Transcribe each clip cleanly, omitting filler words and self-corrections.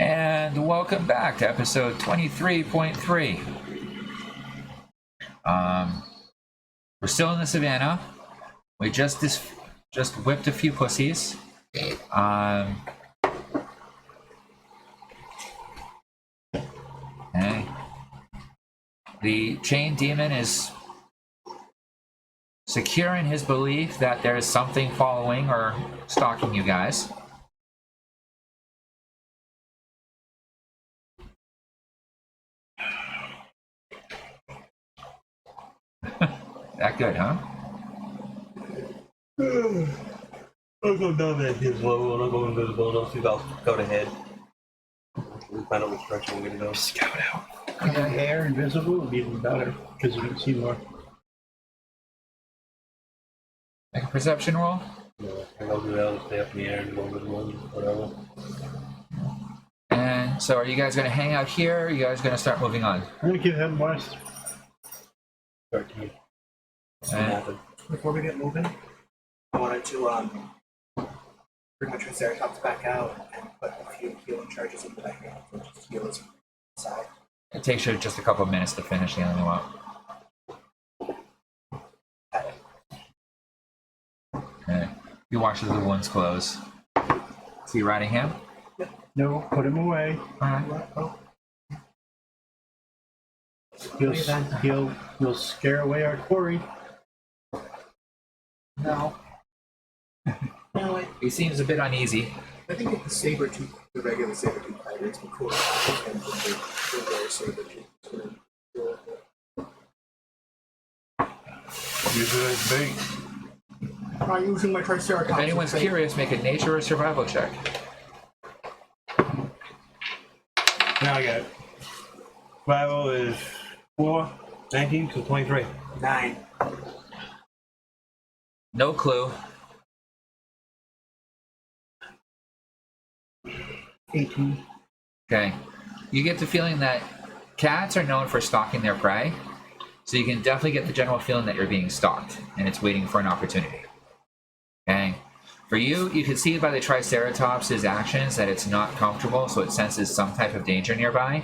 And welcome back to episode 23.3. We're still in the savannah. We just whipped a few pussies. Okay. The chain demon is secure in his belief that there is something following or stalking you guys. That good, huh? I'll go down that his level and I'll go invisible and I'll see if I'll go to head. We'll find out which direction we're gonna go. Scout out. If the air invisible would be even better because you can see more. Make a perception roll. Yeah, I'll do that. I'll stay up in the air and go invisible and whatever. And so are you guys going to hang out here, or are you guys going to start moving on? I'm going to give him west. 13. And Before we get moving, I wanted to bring my Triceratops back out and put a few healing charges into my hand and just heal his side. it takes you just a couple of minutes to finish healing them up. Okay. You watch as the wounds close. So you riding him? No, put him away. Alright. Oh, He'll scare away our quarry. no. No, He seems a bit uneasy. I think if the saber-tooth, the regular saber-tooth fighter is the coolest. And the rare saber-tooth is really cool. Use it as bait. I'm using my Triceratops. If anyone's as bait. curious, make a nature or survival check. Now I got it. Survival is 4, 19 to 23. 9. No clue. 18. Okay. You get the feeling that cats are known for stalking their prey, so you can definitely get the general feeling that you're being stalked, and it's waiting for an opportunity. Okay. For you, you can see by the Triceratops' actions that it's not comfortable, so it senses some type of danger nearby,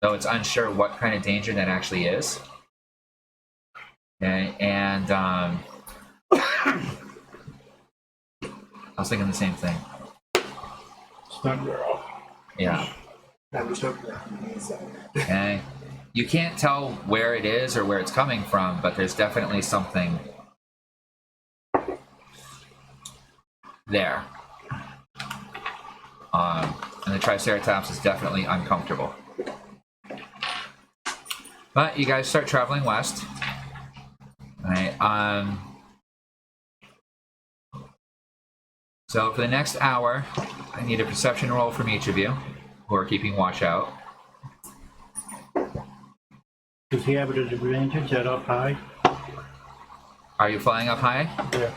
though it's unsure what kind of danger that actually is. Okay, and I was thinking the same thing. Stun girl. Yeah. I'm just hoping that he's Okay. You can't tell where it is or where it's coming from, but there's definitely something there. And the Triceratops is definitely uncomfortable. But you guys start traveling west. Alright, so for the next hour, I need a perception roll from each of you who are keeping watch out. Does he have an advantage at up high? Are you flying up high? Yeah.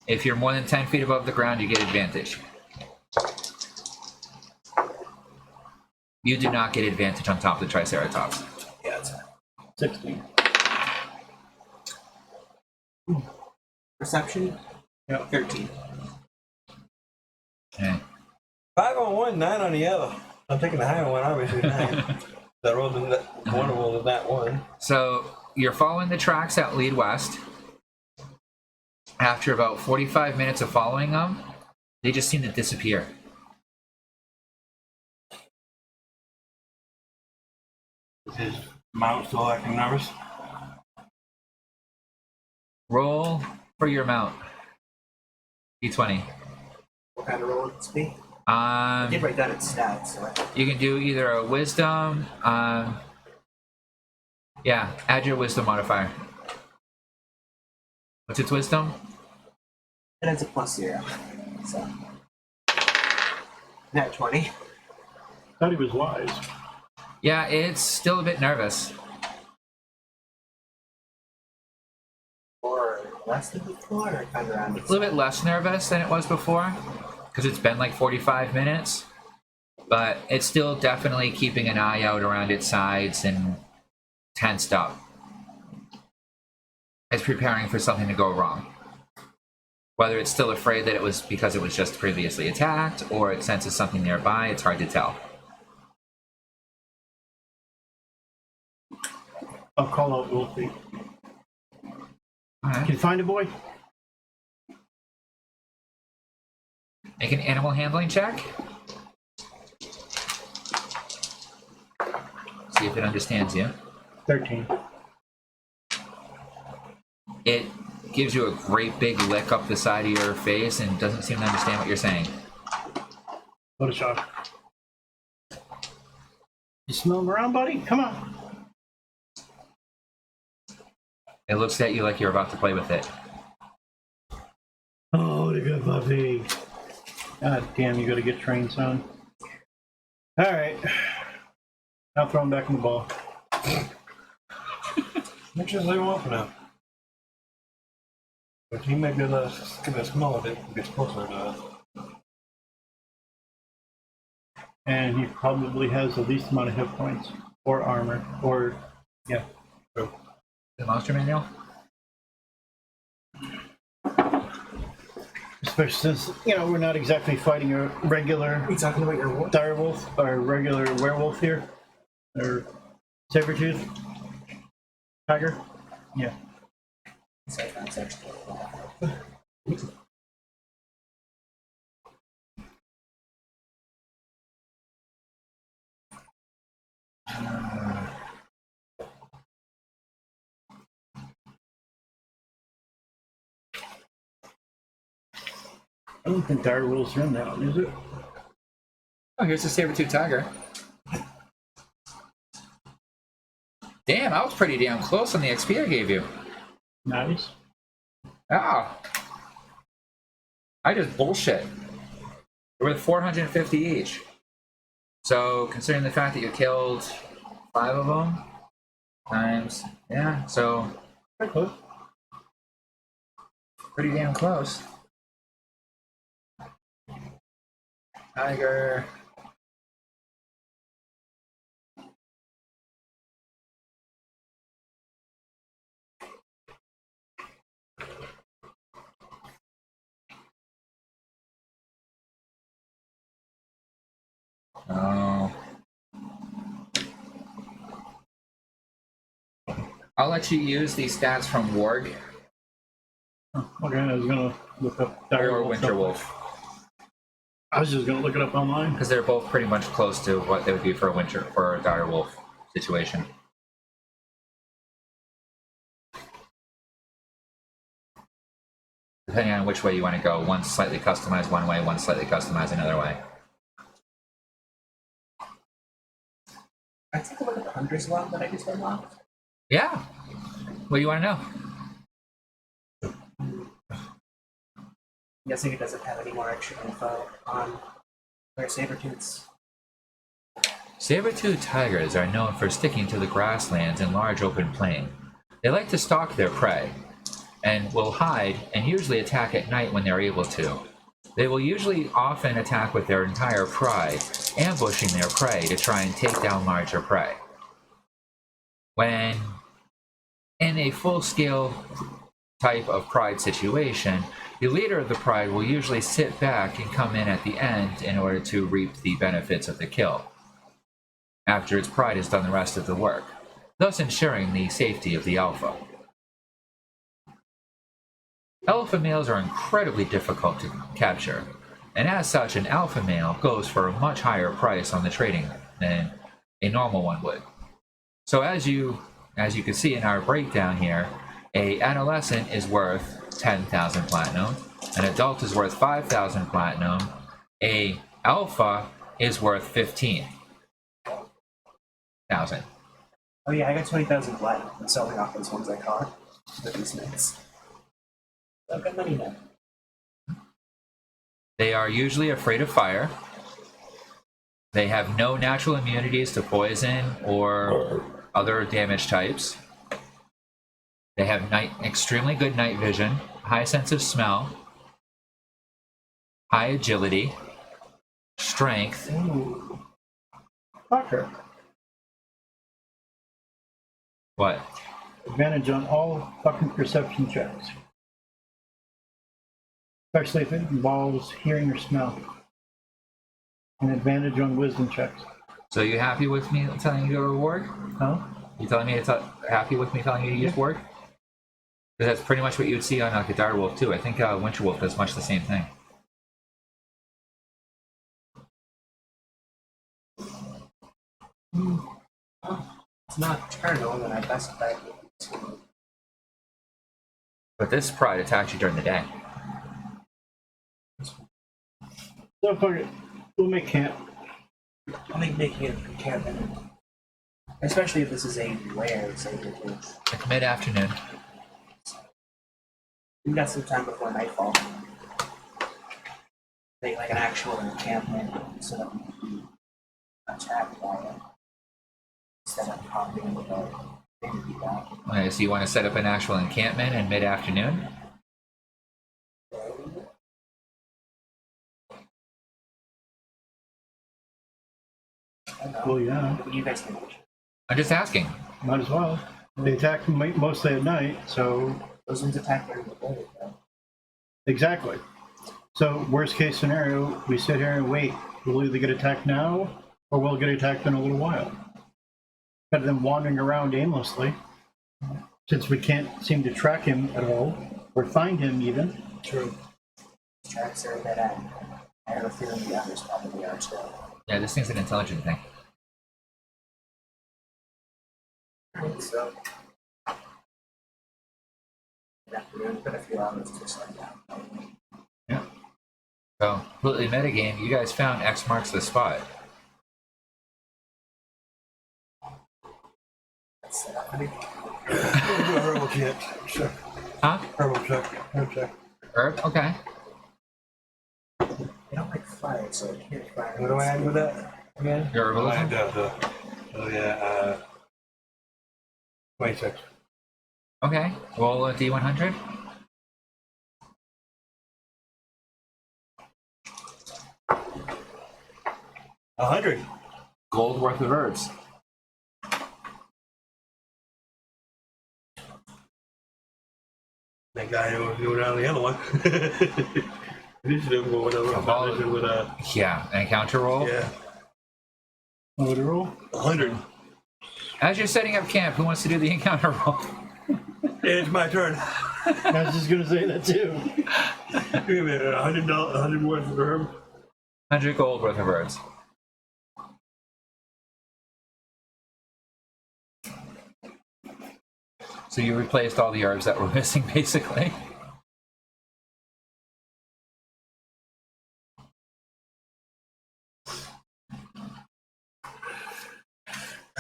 If you're more than 10 feet above the ground, you get advantage. You do not get advantage on top of the Triceratops. Yeah, it's 16. perception. Yeah. 13. Okay. 5 on one, 9 on the other. I'm taking the higher one, obviously 9. That rolled in that one roll of that one. So you're following the tracks that lead west. After about 45 minutes of following them, they just seem to disappear. Is his mount still acting nervous? Roll for your mount. D20. What kind of roll would this be? I did write down its stats. So You can do either a wisdom, yeah, add your wisdom modifier. What's its wisdom? it has a +0. So. Net 20. Thought he was wise. Yeah, it's still a bit nervous. Or less than before, or kind of around A little bit less nervous than it was before, because it's been like 45 minutes. But it's still definitely keeping an eye out around its sides and tensed up. It's preparing for something to go wrong. Whether it's still afraid that it was because it was just previously attacked, or it senses something nearby, it's hard to tell. I'll call out Wolfie. All right. Can you find a boy? Make an animal handling check. See if it understands you. 13. It gives you a great big lick up the side of your face and doesn't seem to understand what you're saying. What a shock. You smell him around, buddy? Come on. It looks at you like you're about to play with it. Oh, what a good puppy. God damn, you gotta get trained, son. Alright. I'll throw him back in the ball. Much as they want for now. But he may be able to give it a smell of it if he gets closer to us. And he probably has the least amount of hit points. Or armor. Or, yeah. True. The monster manual? Especially since, you know, we're not exactly fighting a regular Are you talking about your wolf? direwolf or a regular werewolf here. Or saber-tooth. Tiger. Yeah. Sorry, that's actually. I don't think direwolves are in that one, is it? Oh, here's the saber-tooth tiger. Damn, I was pretty damn close on the XP I gave you. Nice. Ah. I just bullshit. They're worth 450 each. So, considering the fact that you killed 5 of them, times, yeah, so Pretty close. pretty damn close. Tiger. Oh. I'll let you use these stats from Warg Oh, okay, I was gonna look up or direwolf. Winterwolf, I was just gonna look it up online. because they're both pretty much close to what they would be for a direwolf situation. Depending on which way you want to go, one's slightly customized one way, one's slightly customized another way. I take a look at the Hunter's Log that I just unlocked. Yeah. What do you want to know? I'm guessing it doesn't have any more extra info on where saber-tooths. Saber-tooth tigers are known for sticking to the grasslands and large open plain. They like to stalk their prey and will hide and usually attack at night when they're able to. They will usually often attack with their entire pride, ambushing their prey to try and take down larger prey. When in a full-scale type of pride situation, the leader of the pride will usually sit back and come in at the end in order to reap the benefits of the kill, after its pride has done the rest of the work, thus ensuring the safety of the alpha. Alpha males are incredibly difficult to capture, and as such, an alpha male goes for a much higher price on the trading than a normal one would. So as you can see in our breakdown here, a adolescent is worth 10,000 platinum, an adult is worth 5,000 platinum, a alpha is worth 15,000. Oh yeah, I got 20,000 platinum from selling off those ones I caught with these mints. So good money then. They are usually afraid of fire. They have no natural immunities to poison or other damage types. They have extremely good night vision, high sense of smell, high agility, strength. Ooh. Fucker. What? Advantage on all fucking perception checks. Especially if it involves hearing or smell. And advantage on wisdom checks. So you happy with me telling you your reward? Huh? You telling me it's happy with me telling you to use ward? Because that's pretty much what you would see on like a dire wolf too. I think winter wolf does much the same thing. It's not eternal, then I best bet. But this pride attacks you during the day. So fuck it. We'll make camp. I think making it encampment, especially if this is a rare Sabre too. Like mid-afternoon. We got some time before nightfall. Make like an actual encampment so that we can be attacked by it instead of hopping in the boat. Maybe that. Okay, so you want to set up an actual encampment in mid-afternoon? I don't know. Well, yeah. What do you guys think? I'm just asking. Might as well. They attack mostly at night, so Those ones attack during the day, though. exactly. So worst case scenario, we sit here and wait. We'll either get attacked now, or we'll get attacked in a little while. Better than wandering around aimlessly, since we can't seem to track him at all, or find him even. True. Tracks are a bit at. I have a feeling the others probably are too. Yeah, this thing's an intelligent thing. I think so. Afternoon, but a few hours to slow down. Yeah. So, completely metagame, you guys found X marks the spot. That's it. I think Herbal check. Check. Huh? Herbal check. Herb check. Herb? Okay. they don't like fire, so I can't fire. What do I add with that again? Your herbalism? Oh yeah, 26. Okay. Roll a D100. $100. Gold worth of herbs. That guy was going down the other one. Initiative or whatever. Foundation with a Yeah, an encounter roll. yeah, What to roll? 100. As you're setting up camp, who wants to do the encounter roll? It's my turn. I was just gonna say that too. Wait a minute, $100, 100 worth of herb. 100 gold worth of herbs. So you replaced all the herbs that were missing, basically.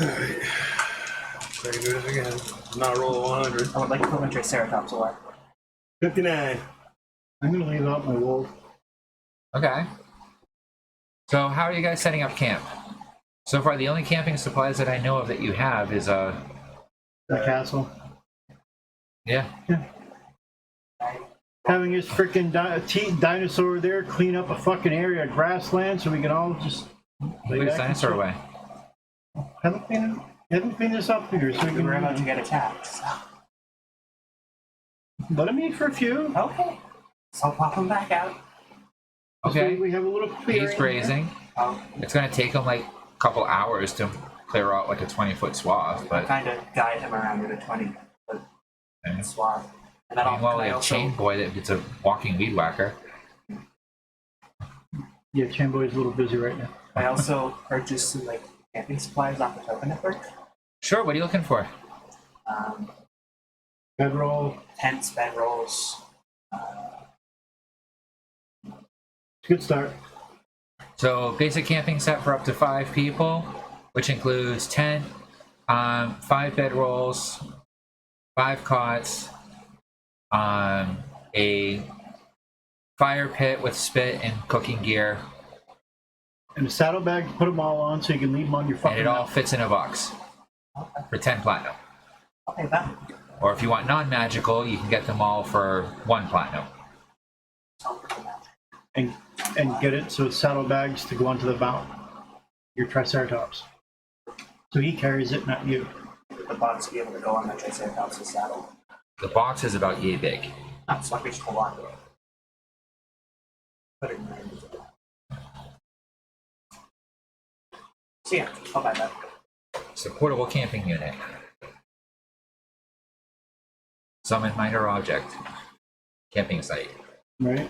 Alright. Try to do this again. Not roll 100. I would like to put my Triceratops away. 59. I'm gonna leave out my wolf. Okay. So how are you guys setting up camp? So far, the only camping supplies that I know of that you have is The castle. yeah. Having his freaking dinosaur there clean up a fucking area of grassland so we can all just Put his dinosaur away. haven't cleaned this up here so we We were about to can get attacked, so. let him eat for a few. Okay. So I'll pop them back out. Okay. So we have a little clearing. He's grazing. I'll It's gonna take him like a couple hours to clear out like a 20-foot swath, but kind of guide him around with a 20-foot okay. swath. And then Meanwhile, we I have also, Chain Boy it's a walking weed whacker. Yeah, Chamboy's a little busy right now. I also purchased some like camping supplies off the Toka Network. Sure, what are you looking for? Bedroll. Tents, bedrolls. Good start. So basic camping set for up to 5 people, which includes tent, 5 bedrolls, 5 cots, a fire pit with spit and cooking gear, And a saddlebag to put them all on so you can leave them on your fucking and it all mount. fits in a box Okay. for 10 platinum. Okay, that. Or if you want non-magical, you can get them all for 1 platinum. Sounds pretty much. and get it so it's saddlebags to go onto the mount. Your Triceratops. So he carries it, not you. The box to be able to go on the Triceratops' saddle. The box is about yay big. So I can just hold on to it. Put it in there. So yeah, I'll buy that. It's a portable camping unit. Summon minor object. Camping site. Right?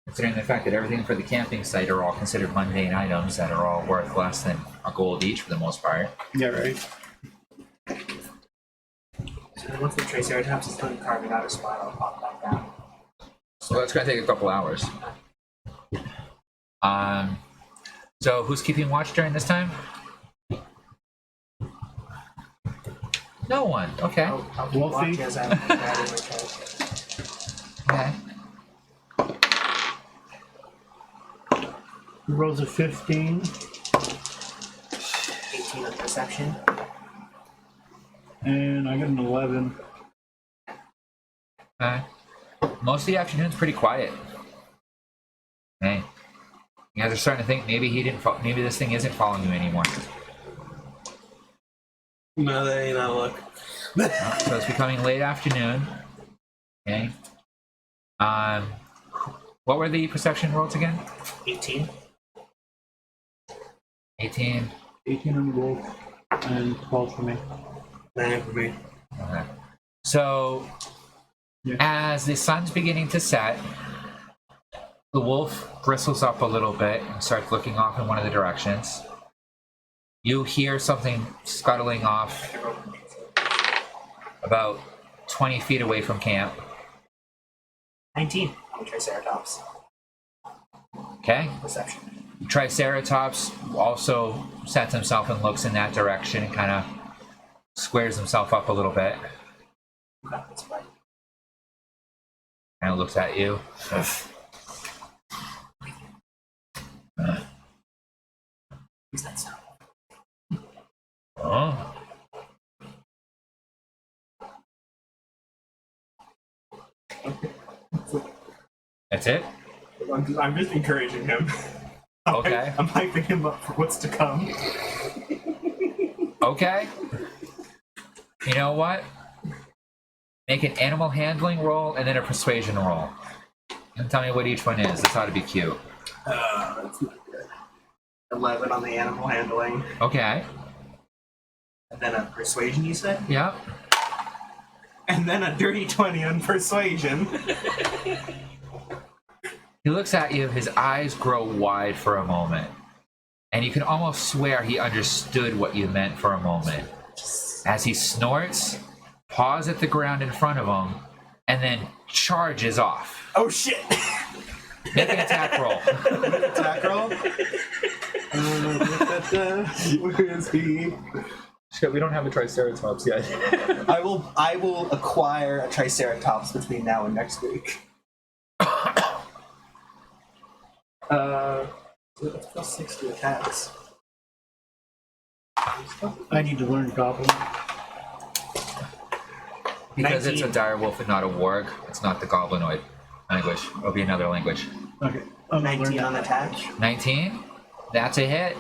Considering the fact that everything for the camping site are all considered mundane items that are all worth less than a gold each for the most part. Yeah, right. So once the Triceratops is done carving out a spot, I'll pop back down. So that's gonna take a couple hours. So who's keeping watch during this time? No one. Okay. I'll keep Wolfie? watching as I'm guiding my character. Okay. He rolls a 15. 18 on perception. And I got an 11. Okay. Most of the afternoon's pretty quiet. Okay. You guys are starting to think maybe maybe this thing isn't following you anymore. No, that ain't not luck. So it's becoming late afternoon. Okay. What were the perception rolls again? 18. 18. 18 on the wolf. And 12 for me. 9 for me. Okay. So, Yeah. as the sun's beginning to set, the wolf bristles up a little bit and starts looking off in one of the directions. You hear something scuttling off about 20 feet away from camp. 19 on the Triceratops. Okay? Perception. Triceratops also sets himself and looks in that direction and kind of squares himself up a little bit. Okay, that's fine. Kind of looks at you. Who's that sound? Oh. That's it? I'm just encouraging him. Okay. I'm hyping him up for what's to come. Okay. You know what? Make an animal handling roll and then a persuasion roll. And tell me what each one is. This ought to be cute. That's not good. 11 on the animal handling. Okay. And then a persuasion, you said? Yep. And then a dirty 20 on persuasion. He looks at you, his eyes grow wide for a moment. And you can almost swear he understood what you meant for a moment. As he snorts, paws at the ground in front of him, and then charges off. Oh shit! Make an attack roll. Attack roll? Where is he? Shit, we don't have a Triceratops yet. I will acquire a Triceratops between now and next week. So that's plus 6 to attacks. I need to learn Goblin. Because it's a 19. dire wolf and not a warg, it's not the goblinoid language. It'll be another language. Okay. I'm gonna learn 19 that. on attack. 19? That's a hit.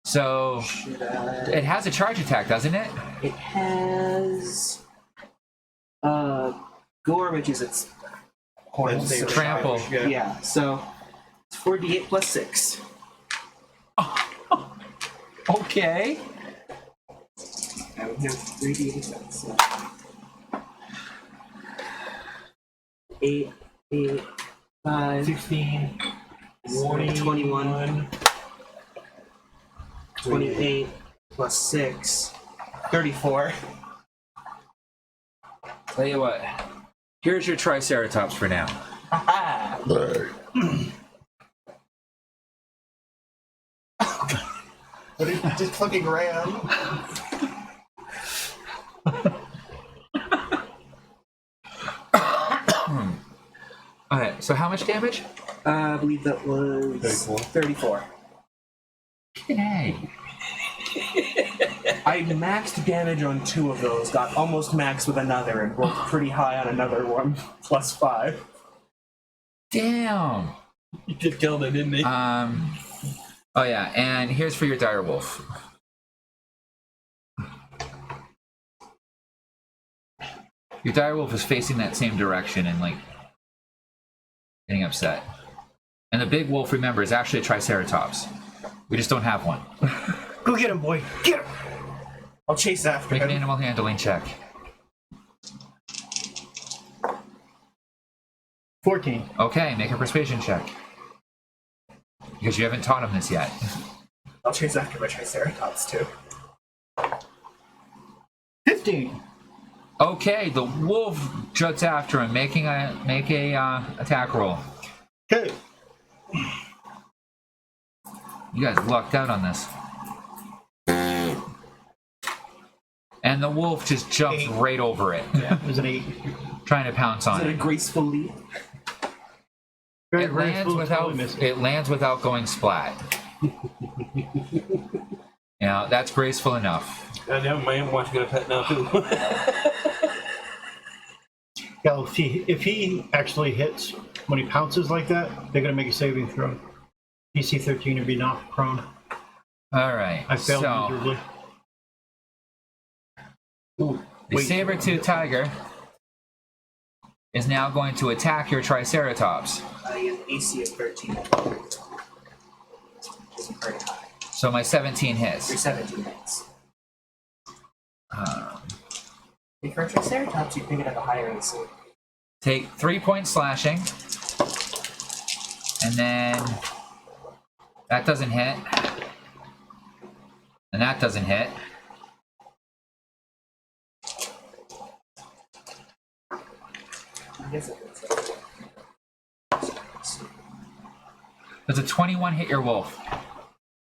So, Should it has a charge attack, doesn't it? It has gore, which is its horns. It's trample. Yeah, so it's 4d8 plus 6. Okay. I would have 3d8, so 8, 5, 16, 21, 28 plus 6, 34. Tell you what, here's your Triceratops for now. Ah! What if you just fucking ran? Alright, so how much damage? I believe that was 34. Hey. I maxed damage on 2 of those, got almost maxed with another, and rolled pretty high on another one, plus 5. Damn. He just killed it, didn't he? Oh yeah, and here's for your dire wolf. Your dire wolf is facing that same direction and like getting upset. And the big wolf, remember, is actually a Triceratops. We just don't have one. Go get him, boy. Get him. I'll chase after Make an him. animal handling check. 14. Okay, make a persuasion check. Because you haven't taught him this yet. I'll chase after my Triceratops too. 15. Okay, the wolf juts after him, make a attack roll. Okay. You guys lucked out on this. And the wolf just jumps 8. right over it, Yeah, it was an 8. trying to pounce Is on it a it. graceful leap? Very It lands graceful, without totally missed. it lands without going splat. Yeah, that's graceful enough. Goddamn, my aunt wants to get a pet now too. Yeah, if he actually hits when he pounces like that, they're gonna make a saving throw. DC 13 would be knocked prone. All right, I failed so miserably. Ooh, the wait. saber-tooth tiger is now going to attack your Triceratops. He has AC of 13. Isn't very high. So my 17 You're hits. 17 hits. Um, For a Triceratops, you pick it at a higher AC. take 3 points slashing, and then that doesn't hit, and that doesn't hit. I guess it is. Does a 21 hit your wolf?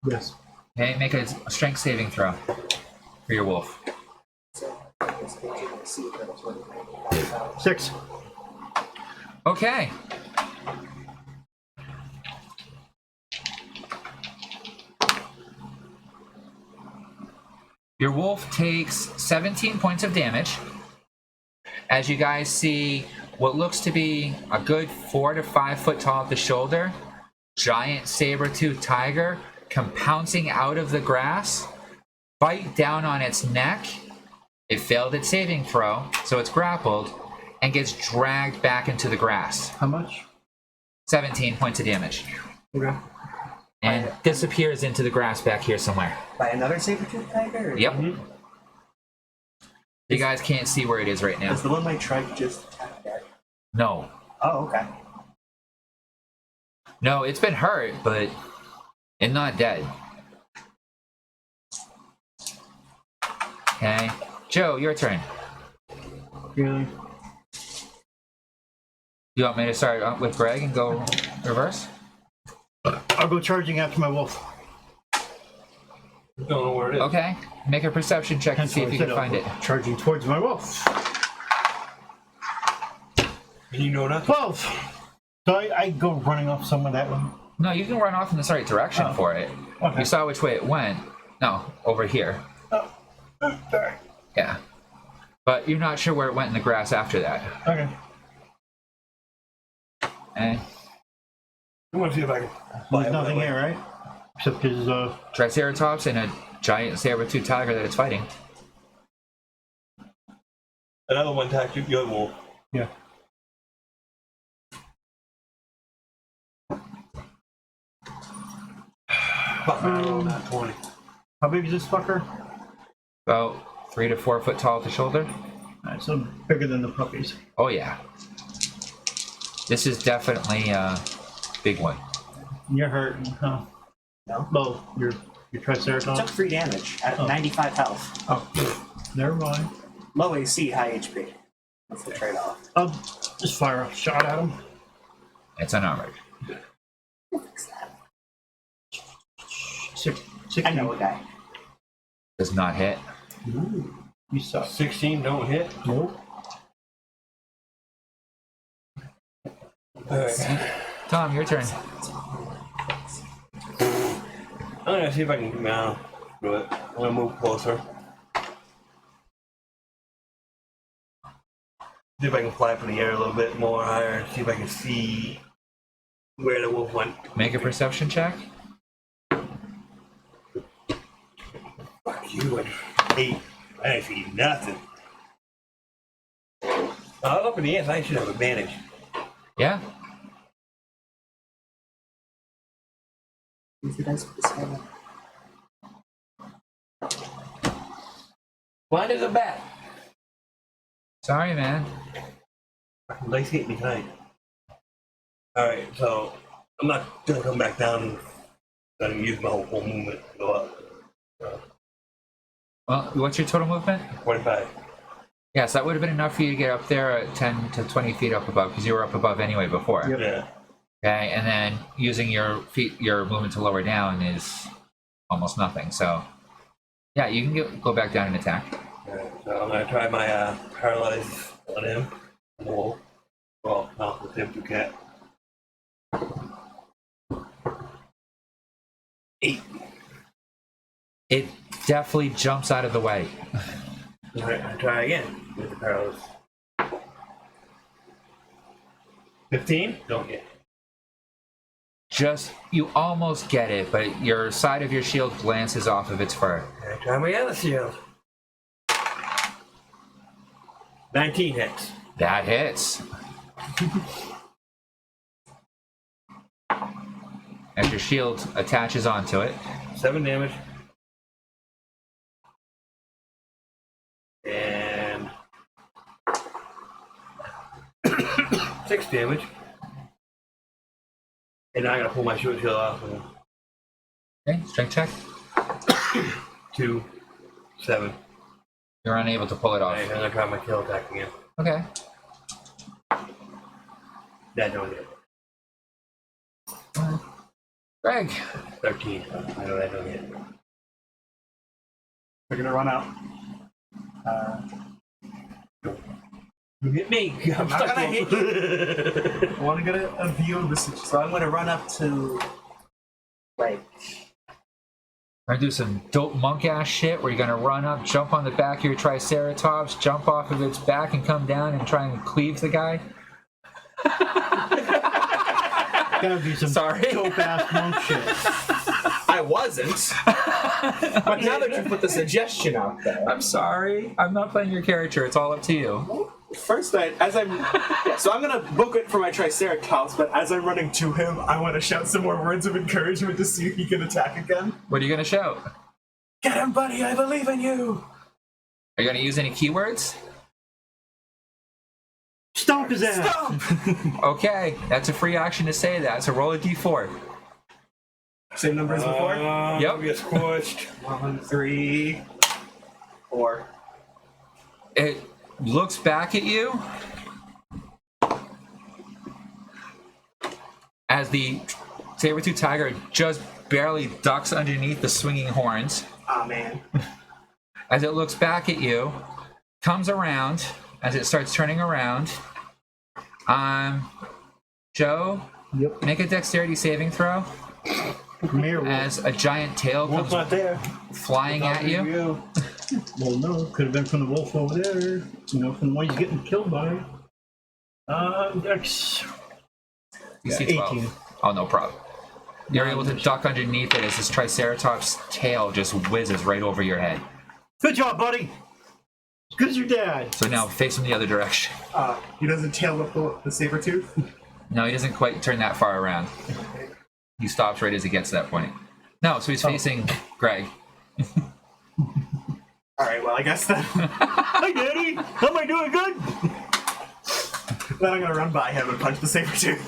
Yes. Okay, make a strength saving throw for your wolf. So, it's 15 AC, but it's what it might be. 6. Okay. Your wolf takes 17 points of damage. As you guys see, what looks to be a good 4 to 5 foot tall at the shoulder, giant saber-toothed tiger come pouncing out of the grass, bite down on its neck. It failed its saving throw, so it's grappled, and gets dragged back into the grass. How much? 17 points of damage. Okay. And disappears into the grass back here somewhere. By another saber-tooth tiger? Or- Yep. Mhm. You guys can't see where it is right now. Does the one my trike just attack dead? No. Oh, okay. No, it's been hurt, but it's not dead. Okay. Joe, your turn. Really? You want me to start with Greg and go reverse? I'll go charging after my wolf. Don't know where it is. Okay. Make a perception check and see if you can find it. Charging towards my wolf. And you know nothing. 12. So I go running off somewhere that way. No, you can run off in the right direction for it. Okay. You saw which way it went. No, over here. Oh, sorry. Yeah. But you're not sure where it went in the grass after that. Okay. And I'm gonna see if I can fly There's over nothing that way. here, right? Except his, Triceratops and a giant saber-tooth tiger that it's fighting. Another one attacked the other wolf. yeah. Fuck, I rolled that 20. How big is this fucker? About 3 to 4 foot tall at the shoulder. Alright, so bigger than the puppies. Oh yeah. This is definitely a big one. You're hurting, huh? No. Well, your Triceratops? Took 3 damage at Oh. 95 health. Oh, never mind. Low AC, high HP. That's the trade-off. I'll just fire a shot at him. It's unarmored. Fix that. 16. I know a guy. Does not hit. Ooh, you suck. 16 don't hit. Nope. Alright. Tom, your turn. I'm gonna see if I can come down. Do it. I'm gonna move closer. See if I can fly up in the air a little bit more higher. See if I can see where the wolf went. Make a perception check. Fuck you and 8. I didn't see nothing. I was up in the air, so I should have advantage. Yeah. Use the dice with the 7. Blind as a bat. Sorry, man. Dice hit me tonight. Alright, so I'm not gonna come back down and gonna use my whole movement to go up. Well, what's your total movement? 45. Yes, that would have been enough for you to get up there at 10 to 20 feet up above, because you were up above anyway before. Yep. Yeah. Okay, and then using your movement to lower down is almost nothing. So, yeah, you can go back down and attack. Alright, so I'm gonna try my paralyze on him. On the wall. Well, not with him, you can't. 8. It definitely jumps out of the way. Alright, I try again with the paralysis. 15? Don't get it. You almost get it, but your side of your shield glances off of its fur. I try my other shield. 19 hits. That hits. As your shield attaches onto it. 7 damage. And 6 damage. And now I gotta pull my shield off. And Okay, strength check. 2, 7. You're unable to pull it off. I'm gonna try my tail attack again. Okay. That don't hit. Greg. 13. I know that don't hit. We're gonna run out. You hit me. I'm not gonna hit you. I want to get a view of the situation, so I'm gonna run up to like. We're gonna do some dope monk ass shit where you're gonna run up, jump on the back of your Triceratops, jump off of its back, and come down and try and cleave the guy. Gotta be some dope ass monk shit. I wasn't, but now that you put the suggestion out there, I'm sorry. I'm not playing your character. It's all up to you. first so I'm gonna book it for my Triceratops, but as I'm running to him, I want to shout some more words of encouragement to see if he can attack again. What are you gonna shout? Get him, buddy! I believe in you. Are you gonna use any keywords? Stomp his ass! Stomp! Okay, that's a free action to say that. So roll a d4. Same number as before? Yep. Get squished. 1, 3, 4. It looks back at you as the saber-tooth tiger just barely ducks underneath the swinging horns. Ah, man. As it looks back at you, comes around, as it starts turning around. Joe, Yep. make a dexterity saving throw Mere as a giant tail Wolf's comes not there. flying at you. Well, no, could have been from the wolf over there. You know, from the one he's getting killed by. Dex. You see 18. 12. Oh, no problem. You're able to duck underneath it as this Triceratops tail just whizzes right over your head. Good job, buddy. As good as your dad. So now face him the other direction. He doesn't tail whip the saber tooth. No, he doesn't quite turn that far around. He stops right as he gets to that point. No, so he's facing Greg. Alright, well, I guess then. Hi, Daddy. How am I doing? Good. Then I'm gonna run by him and punch the saber tooth.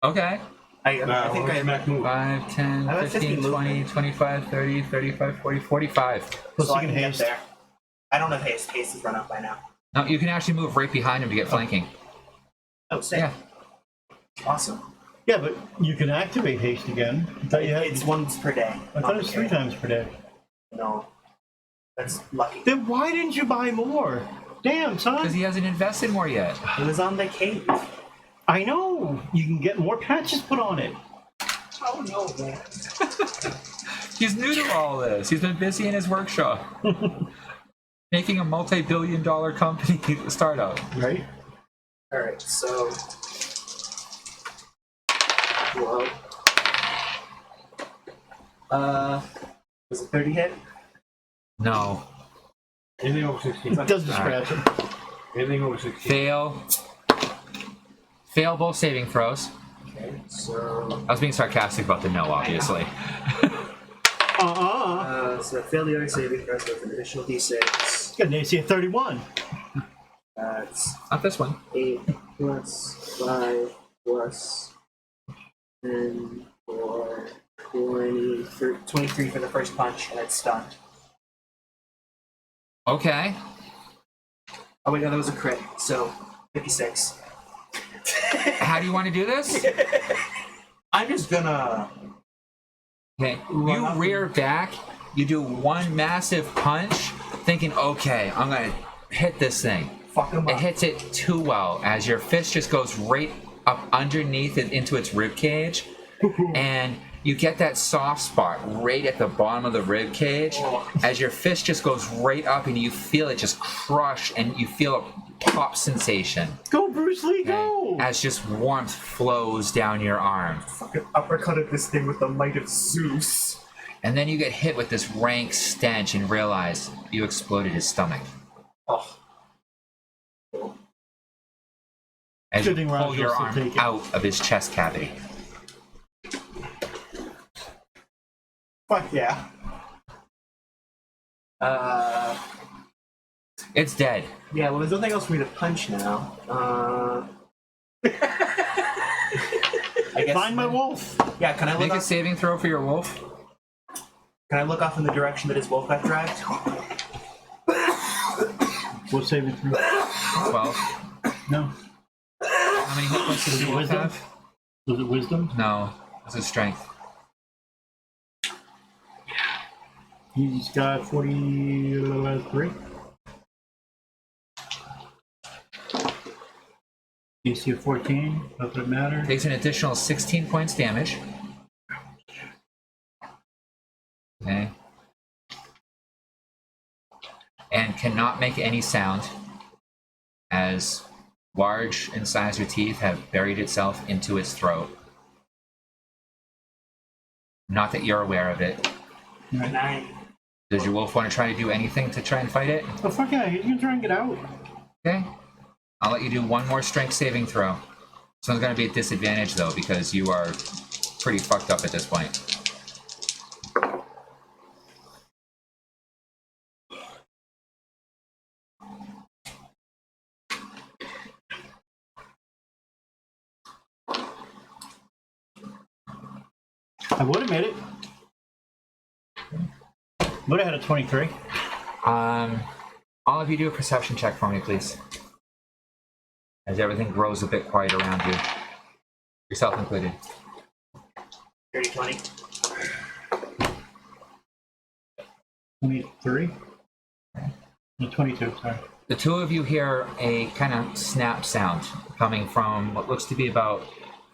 Okay. I think I back move. 5, 10, I have 15, 50 20, movement. 25, 30, 35, 40, 45. Plus so you I can can get haste. there. I don't have haste. Haste is run out by now. No, you can actually move right behind him to get flanking. Oh, sick. Yeah. Awesome. Yeah, but you can activate haste again. I thought you had. It's once per day. I thought it was 3 times per day. No. That's lucky. Then why didn't you buy more? Damn, Because son. he hasn't invested more yet. It was on the cave. I know. You can get more patches put on it. Oh, no, man. He's new to all this. He's been busy in his workshop. Making a multi-billion-dollar company startup. Right? Alright, so... Whoa. Was it 30 hit? No. Anything over 16. It doesn't scratch it. Anything over 16. Fail. Fail both saving throws. Okay, so... I was being sarcastic about the no, obviously. So failure saving throws with an additional d6. Got an AC of 31. That's Not this one. 8 plus 5 plus 10 for 23 for the first punch, and it's stunned. Okay. Oh wait, no, that was a crit, so 56. How do you want to do this? I'm just gonna... Okay. Run You up rear back. You do one massive punch, thinking, okay, I'm going to hit this thing. Fuck him It up. hits it too well as your fist just goes right up underneath it into its rib cage, and you get that soft spot right at the bottom of the rib cage as your fist just goes right up and you feel it just crush and you feel a pop sensation Go, Bruce Lee, go! as just warmth flows down your arm. Fucking uppercutted this thing with the might of Zeus. And then you get hit with this rank stench and realize you exploded his stomach. Oh. As you Good thing pull Roger your will arm take it. out of his chest cavity. Fuck yeah. It's dead. Yeah, well, there's nothing else for me to punch now. I guess. Find my wolf. Yeah, can I look Make a off? saving throw for your wolf. Can I look off in the direction that his wolf got dragged? What's saving throw? 12. No. How many hit points does Is it your wolf wisdom? have? Was it wisdom? No, it's a strength. He's got 43. AC of 14. Does it matter? Takes an additional 16 points damage. Okay. And cannot make any sound as large incisor teeth have buried itself into its throat. Not that you're aware of it. 9. Does your wolf want to try to do anything to try and fight it? Oh, fuck yeah, he's gonna try and get out. Okay. I'll let you do one more strength saving throw. This one's going to be at disadvantage, though, because you are pretty fucked up at this point. I would have made it. Would have had a 23. All of you do a perception check for me, please. As everything grows a bit quiet around you. Yourself included. 30, 20. 23? No, 22, sorry. The two of you hear a kind of snap sound coming from what looks to be about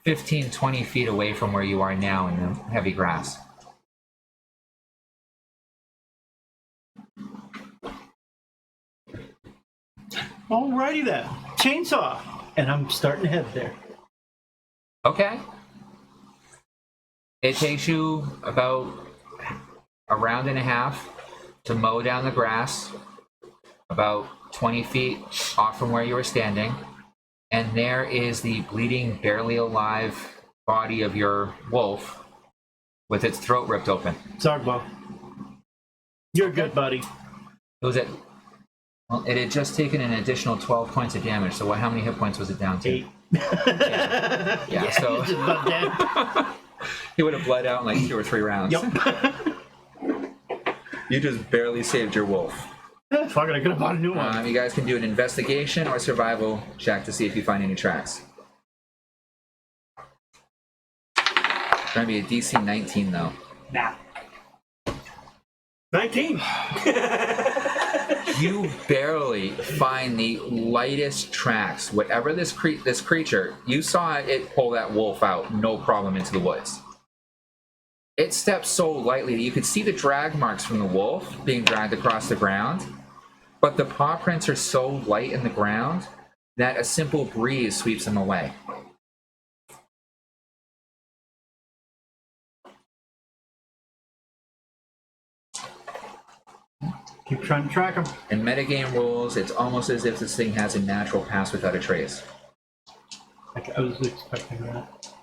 15, 20 feet away from where you are now in the heavy grass. Alrighty then. Chainsaw. And I'm starting to head there. Okay. It takes you about a round and a half to mow down the grass, about 20 feet off from where you were standing. And there is the bleeding, barely alive body of your wolf with its throat ripped open. Zargbo. You're good, buddy. Was it? Well, it had just taken an additional 12 points of damage. So how many hit points was it down to? 8. Yeah, so He's just about dead. he would have bled out in like 2 or 3 rounds. Yep. You just barely saved your wolf. Fuck it, I could have bought a new one. You guys can do an investigation or survival check to see if you find any tracks. It's going to be a DC 19, though. Nah. 19. You barely find the lightest tracks. Whatever this creature, you saw it pull that wolf out, no problem, into the woods. It stepped so lightly that you could see the drag marks from the wolf being dragged across the ground, but the paw prints are so light in the ground that a simple breeze sweeps them away. Keep trying to track him. In metagame rules, it's almost as if this thing has a natural pass without a trace. I was expecting that.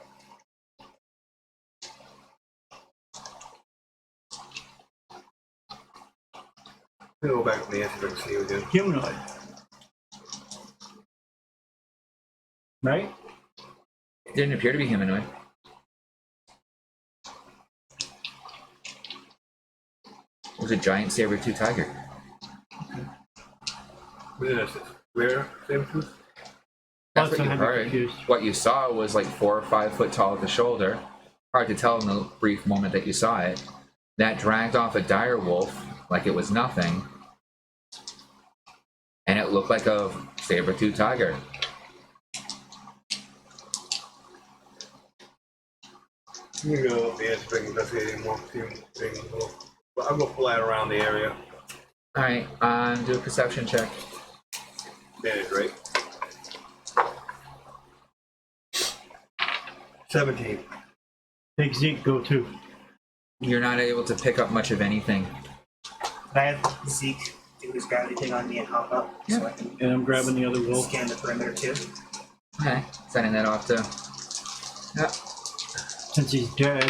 Go back to the answer and see what we do. Humanoid. Right? It didn't appear to be humanoid. It was a giant saber-tooth tiger. What is this? Rare saber-tooth? That's Also what you had me heard. confused. What you saw was like 4 or 5 foot tall at the shoulder. Hard to tell in the brief moment that you saw it. That dragged off a dire wolf like it was nothing. And it looked like a saber-tooth tiger. I'm gonna go up the answer so I can investigate any more things. But I'll go fly around the area. Alright, do a perception check. Manage, right? 17. Take Zeke, go too. You're not able to pick up much of anything. Can I have Zeke do his gravity thing on me and hop up so I can And I'm grabbing the other wolf. scan the perimeter too? Okay, sending that off to... Yep. Since he's dead.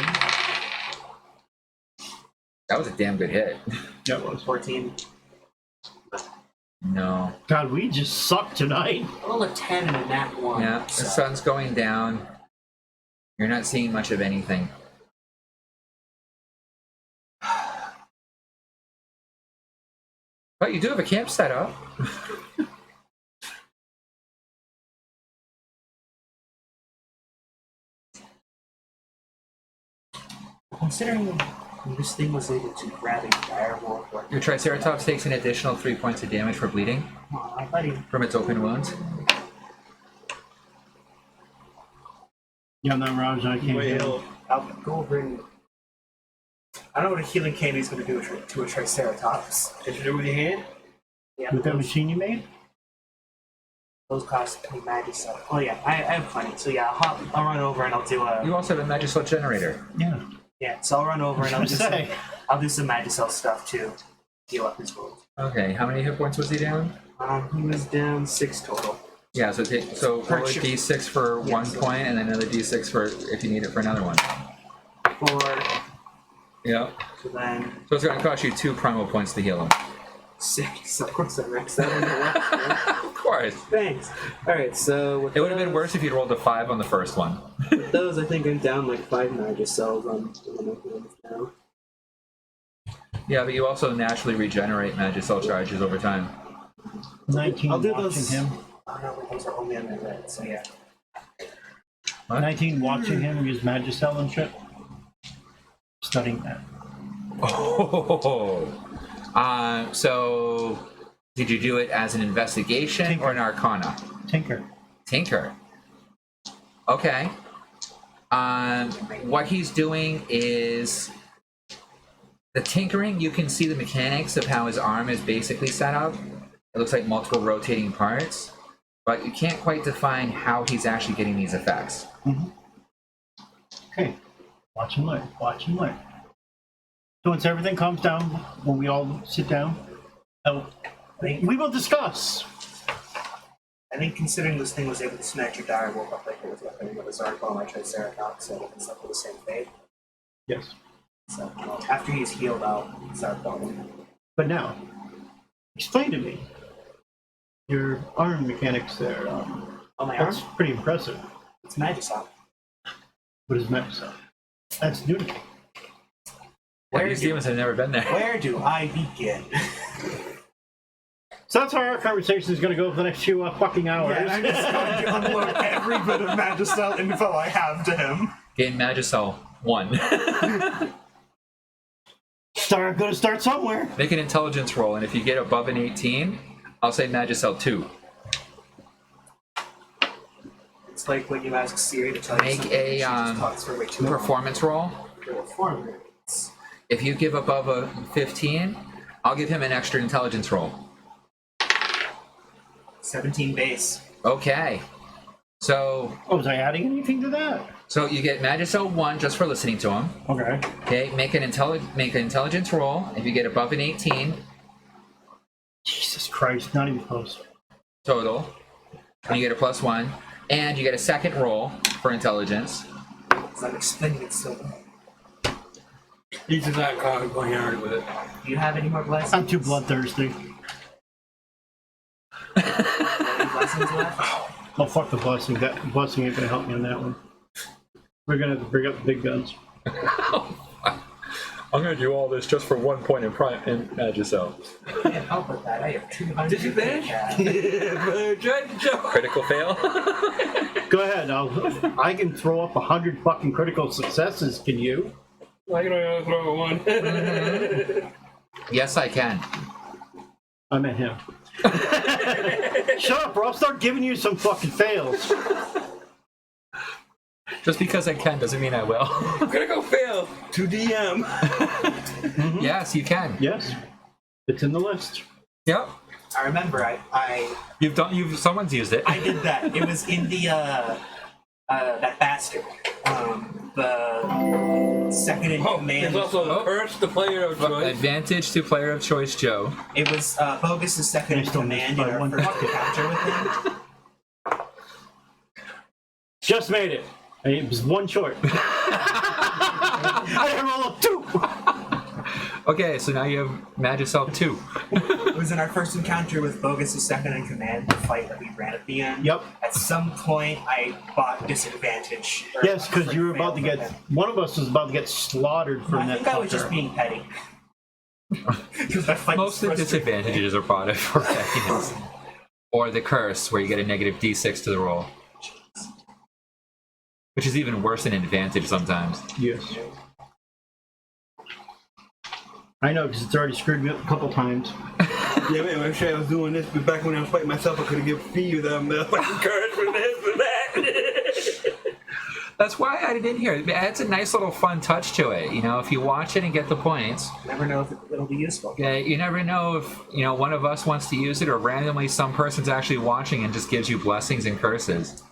That was a damn good hit. That was. 14. No. God, we just suck tonight. Roll a 10 and a nat 1. Yeah, the sun's going down. You're not seeing much of anything. But you do have a camp set up. Considering this thing was able to grab a dire wolf, Your Triceratops takes an additional 3 points of damage for bleeding I thought he from its open wounds. Yeah, I'm not Raj, I can't heal. I'll go over and I don't know what a healing candy is going to do to a Triceratops. Did you do it with your hand? Yeah, With that machine you made? those cost me magic stuff. Oh yeah, I have plenty. So yeah, I'll run over and I'll do a You also have a Magicel generator. Yeah. yeah. So I'll run over and I'll do some Magicel stuff to heal up his wounds. Okay, how many hit points was he down? He was down 6 total. Yeah, so roll a Purchase. d6 for Yeah, 1 so- point and then another d6 for if you need it for another one. 4. Yep. So then So it's going to cost you 2 primal points to heal him. 6. Of course I maxed that one. Of course. Thanks. All right. So with It would have been those- worse if you'd rolled a 5 on the first one. With those, I think I'm down like 5 Magicels on now. Yeah, but you also naturally regenerate Magicel charges over time. 19 I'll do watching those. him. Oh no, those are only on my red. So yeah. What? 19 watching him use Magicel and shit. Studying that. Oh. So did you do it as an investigation or an arcana? Tinker. Tinker. Okay. What he's doing is the tinkering. You can see the mechanics of how his arm is basically set up. It looks like multiple rotating parts, but you can't quite define how he's actually getting these effects. Okay. Watch and learn. Watch and learn. So once everything calms down, when we all sit down, we will discuss. I think considering this thing was able to snatch your dire wolf up like it was weapon with his arc on my Triceratops, so it's up with the same fate. Yes. So after he's healed, I'll start going. But now, explain to me your arm mechanics there. On my That's arm, pretty impressive. it's Magicel. What is Magicel? That's new to me. These demons have never been there. Where do I begin? So that's how our conversation is going to go for the next few fucking hours. I'm just going to unload every bit of Magicel info I have to him. Gain Magicel 1. Going to start somewhere. Make an intelligence roll, and if you get above an 18, I'll say Magicel 2. It's like when you ask Siri to tell you Make something, a, she just talks for way too long. Performance roll. Performance. If you give above a 15, I'll give him an extra intelligence roll. 17 base. Okay. So Oh, was I adding anything to that? you get Magicel 1 just for listening to him. Okay. Okay, make an intelligence roll. If you get above an 18 Jesus Christ, not even close. total, and you get a +1, and you get a second roll for intelligence. Because I'm explaining it so well. He's just not going hard with it. Do you have any more blessings? I'm too bloodthirsty. Any blessings left? Oh, fuck the blessing. That blessing ain't gonna help me on that one. We're gonna have to bring up the big guns. I'm gonna do all this just for 1 point in Magicel. I can't help with that. I have 200. Did you finish? Critical fail. Go ahead. I can throw up 100 fucking critical successes. Can you? I can only throw one. Yes, I can. I meant him. Shut up, bro. I'll start giving you some fucking fails. Just because I can doesn't mean I will. Critical fail to DM. Yes, you can. Yes. It's in the list. Yep. I remember. Someone's used it. I did that. It was in the that basket. The second in command. There's also the curse, the player of choice. Advantage to player of choice, Joe. It was Bogus' second I in still command missed in by our one first bucket. encounter with him. Just made it. It was one short. I didn't roll a 2. Okay, so now you have Magicel 2. It was in our first encounter with Bogus' second in command, the fight that we ran at the end. Yep. At some point, I bought disadvantage. or Yes, because you were failed about to from get. him. One of us was about to get slaughtered from I that think I was just fucker. being petty. 'Cause that fight Most was of the frustrating. disadvantages are brought up for pettiness. Or the curse, where you get a negative d6 to the roll. Which is even worse than advantage sometimes. Yes. I know, because it's already screwed me up a couple times. Yeah, man, I wish I was doing this, but back when I was fighting myself, I could have given you the fucking curse for this and that. That's why I did in here. It adds a nice little fun touch to it. You know, if you watch it and get the points, Never know if it'll be useful. you never know if, one of us wants to use it or randomly some person's actually watching and just gives you blessings and curses.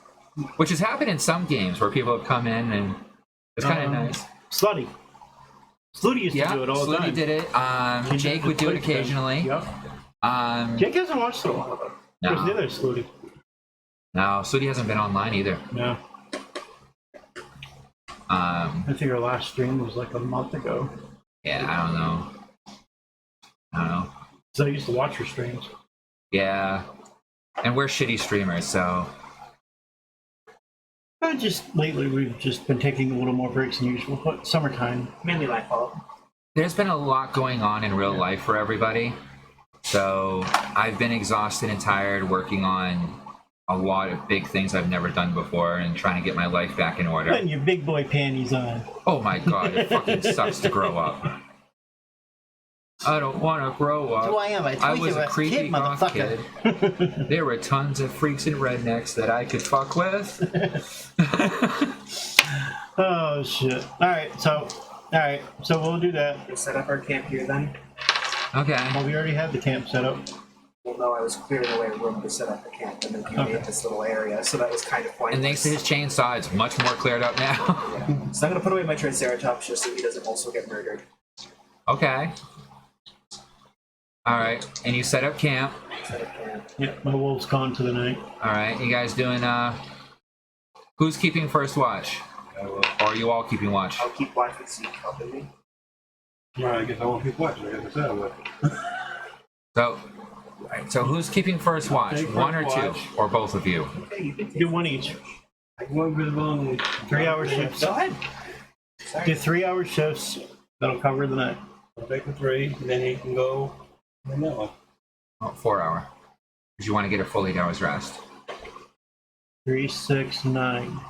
Which has happened in some games where people have come in and it's kind of nice. Slutty. Slutty used Yeah, to do it all the Slutty time. did it. He Jake did would do it the play thing. occasionally. Yep. Um, Jake hasn't watched it in a while, though. There's No. neither Slutty. no, Slutty hasn't been online either. No. I think our last stream was like a month ago. Yeah, I don't know. So I used to watch your streams. Yeah. And we're shitty streamers, so Just lately, we've just been taking a little more breaks than usual. But summertime. Mainly my fault. there's been a lot going on in real life for everybody. So I've been exhausted and tired working on a lot of big things I've never done before and trying to get my life back in order. Putting your big boy panties on. Oh my god, it fucking sucks to grow up. I don't want to grow up. Who I am, I was you a a creepy kid, goth kid. motherfucker. There were tons of freaks and rednecks that I could fuck with. Oh shit! All right, so we'll do that. We'll set up our camp here then. Okay. Well, we already had the camp set up. Well, no, I was clearing away a room to set up the camp, and then he Okay. made this little area, so that was kind of pointless. And thanks to his chainsaw, it's much more cleared up now. Yeah. So I'm gonna put away my Triceratops just so he doesn't also get murdered. Okay. Alright, and you set up camp. Set up camp. Yeah, my wolf's gone for the night. Alright, you guys doing, who's keeping first watch? Or are you all keeping watch? I'll keep watch with Zeke helping me. Alright, I guess I won't keep watching. I guess I said I would. So who's keeping first watch? Take One or first two? watch. Or both of you? Okay, you can take Do one each. I can go invisible and 3-hour shifts. Go ahead. Sorry. Do 3-hour shifts. That'll cover the night. I'll take the 3, and then he can go in that one. Oh, 4 hour. Because you want to get a full 8 hours rest. 3, 6, 9.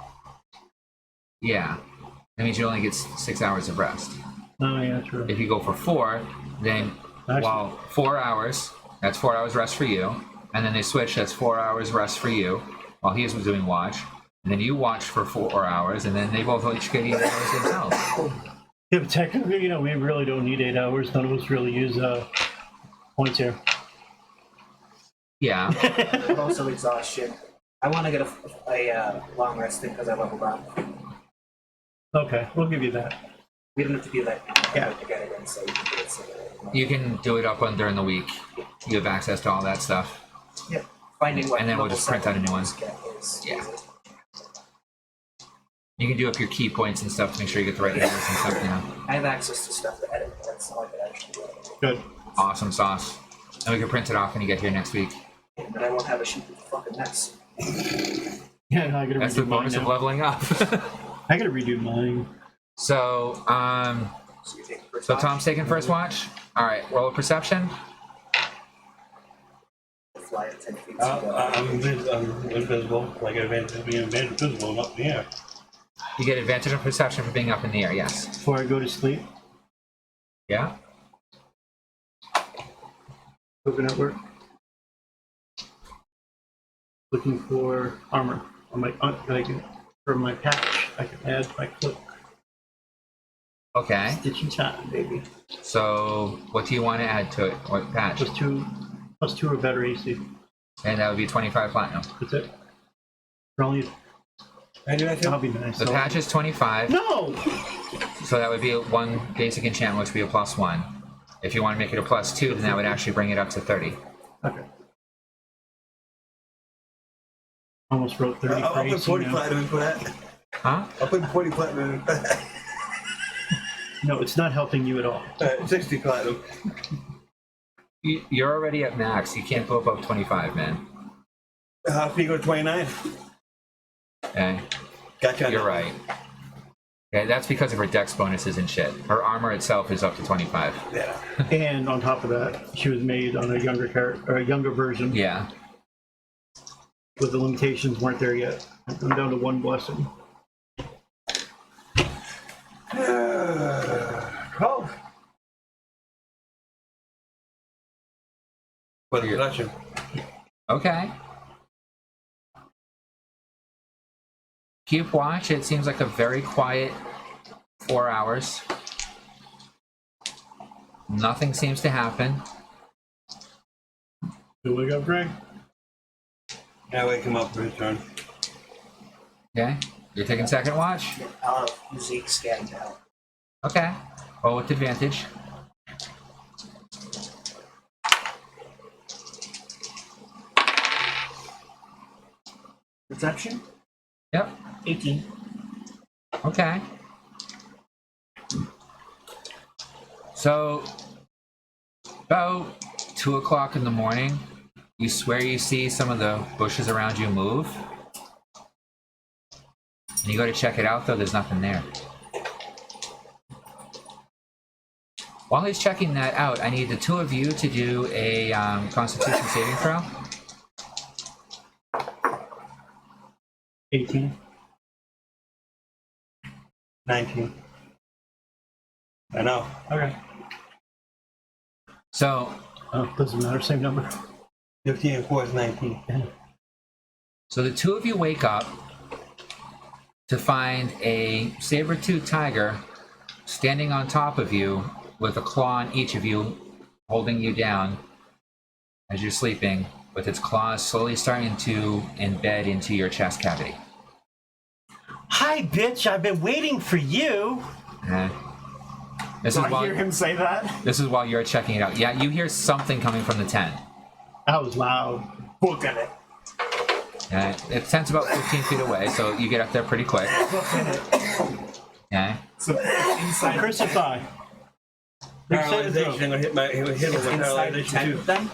Yeah. That means you only get 6 hours of rest. Oh yeah, true. If you go for 4, then Actually- 4 hours, that's 4 hours rest for you. And then they switch, that's 4 hours rest for you while he's doing watch. And then you watch for 4 hours, and then they both each get 8 hours themselves. Yeah, but technically, we really don't need 8 hours. None of us really use points here. Yeah. But also exhaustion. I want to get a long rest in because I leveled up. Okay, we'll give you that. We don't have to do that now. Yeah. To get it in, so you can do it. So You can do it up on during the week. You have access to all that stuff. yeah. Finding what And then we'll level just print out a new one. get is Yeah. easy. You can do up your key points and stuff to make sure you get the right numbers and stuff now. I have access to stuff to edit. That's all I can actually do. Good. Awesome sauce. And we can print it off when you get here next week. Yeah, but I won't have a sheet of fucking mess. Yeah, no, I gotta That's redo the mine bonus of now. leveling up. I gotta redo mine. So, So you take the first so watch, Tom's taking first watch. All right, roll a perception. fly at 10 feet. I'm invisible. Like advantage of being invisible up in the air. You get advantage of perception for being up in the air. Yes. Before I go to sleep, Yeah. open at work. Looking for armor on my for my patch. I can add my cloak. Okay. Stitching time, baby. So, what do you want to add to it? What patch? Plus two or better AC. And that would be 25 platinum. That's it. For only I do that that'll too. be nice. The patch is 25, No. so that would be one basic enchantment, which would be a +1. If you want to make it a +2, then that would actually bring it up to 30. Okay. Almost wrote 30 for I'll put AC 40 now. platinum for that. Huh? I'll put 40 platinum for that. No, it's not helping you at all. 60 platinum. You're already at max. You can't go above 25, man. How can you go to 29? Okay. Gotcha. You're right. Okay, that's because of her dex bonuses and shit. Her armor itself is up to 25. Yeah. And on top of that, she was made on a younger character, or a younger version, Yeah. but the limitations weren't there yet. I'm down to one blessing. Oh. For the Yeah. production. Okay. Keep watch. It seems like a very quiet 4 hours. Nothing seems to happen. Do we go, Greg? Yeah, wake him up for his turn. Okay. You're taking second watch? I'll have Zeke scanning to help. Okay. Roll with advantage. Perception? Yep. 18. Okay. So, about 2 o'clock in the morning, you swear you see some of the bushes around you move. And you go to check it out, though, there's nothing there. While he's checking that out, I need the two of you to do a Constitution saving throw. 18. 19. I know. Okay. So, Doesn't matter, same number. 15 and 4 is 19. so the two of you wake up to find a saber-toothed tiger standing on top of you with a claw on each of you, holding you down as you're sleeping, with its claws slowly starting to embed into your chest cavity. Hi, bitch, I've been waiting for you. Okay. This Did is I while hear him say that? this is while you're checking it out. Yeah, you hear something coming from the tent. That was loud. Book in it. Okay. The tent's about 15 feet away, so you get up there pretty quick. Book in it. Okay. So inside, Crucify. Big saving throw. Paralyzation. I'm gonna hit him with It's inside the paralyzation tent too. with them?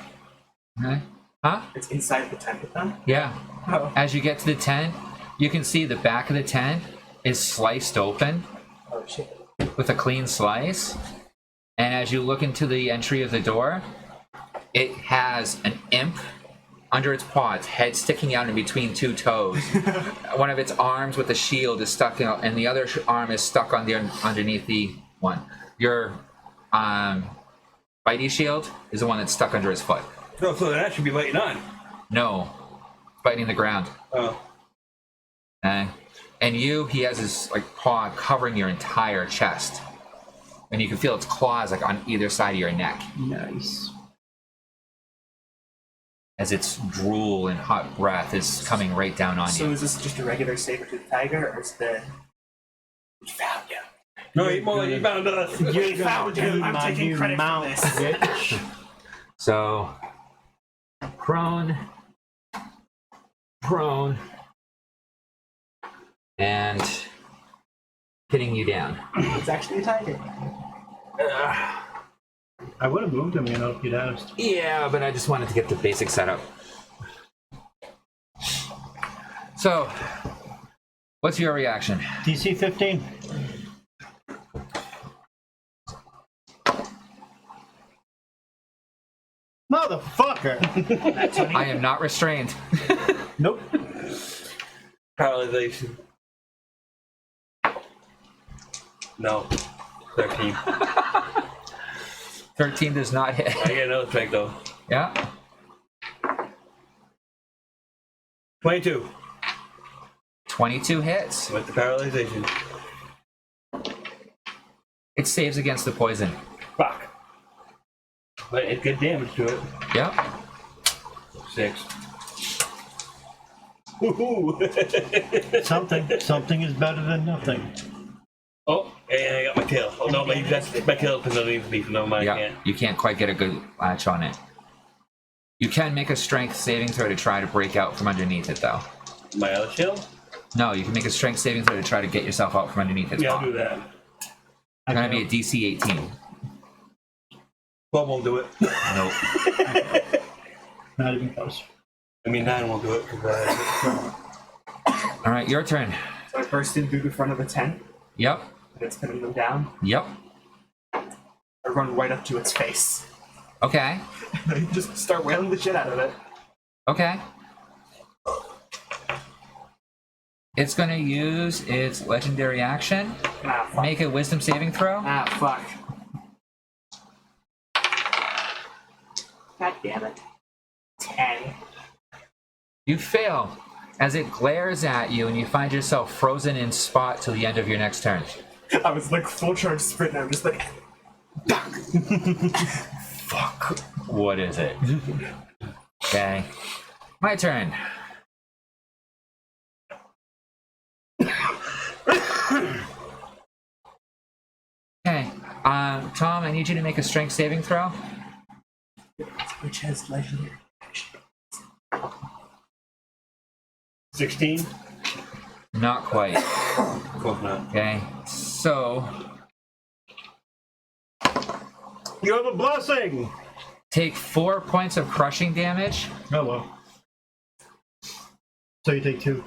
Okay. Huh? It's inside the tent with them? Yeah. Oh. As you get to the tent, you can see the back of the tent is sliced open Oh, shit. with a clean slice. And as you look into the entry of the door, it has an imp under its paw, its head sticking out in between two toes. One of its arms with a shield is stuck out, and the other arm is stuck on the underneath the one. Your bitey shield is the one that's stuck under his foot. No, so that should be waiting on. No, it's biting the ground. Oh. Okay. And he has his like paw covering your entire chest, and you can feel its claws like on either side of your neck Nice. as its drool and hot breath is coming right down on So you. is this just a regular saber-toothed tiger, or is the... We found you. No, he more like he found us. you're We gonna found be you. I'm my taking new credit for mount, this. bitch. So, prone, and hitting you down. It's actually a tie hit. I would have moved him, if you'd asked. Yeah, but I just wanted to get the basic setup. So, what's your reaction? DC 15. Motherfucker! I am not restrained. Nope. Paralyzation. No. 13. 13 does not hit. I get another strike though. Yeah. 22 22 hits. with the paralyzation. It saves against the poison. Fuck. But it did damage to it. Yep. 6. Woohoo! Something is better than nothing. Oh, and I got my tail. Oh no, my tail is underneath me, so no mind, I Yeah. can't. You can't quite get a good latch on it. You can make a strength saving throw to try to break out from underneath it, though. My other tail? No, you can make a strength saving throw to try to get yourself out from underneath its Yeah, I'll paw. do that. It's gonna be a DC 18. 12 won't do it. Nope. Not even close. I mean, 9 won't do it. 'Cause, All right, your turn. So I burst in through the front of the tent, Yep. and it's pinning them down. Yep. I run right up to its face. Okay. And I just start wailing the shit out of it. Okay. It's gonna use its legendary action. Ah, fuck. Make a wisdom saving throw. Ah, fuck. God damn it. 10. You fail as it glares at you and you find yourself frozen in spot till the end of your next turn. I was like full charge sprint, and I'm just like, Fuck. What is it? Okay. My turn. Okay. Tom, I need you to make a strength saving throw. which has legendary. 16? Not quite. Close enough. Okay. So, You have a blessing! take 4 points of crushing damage. Oh well. So you take 2.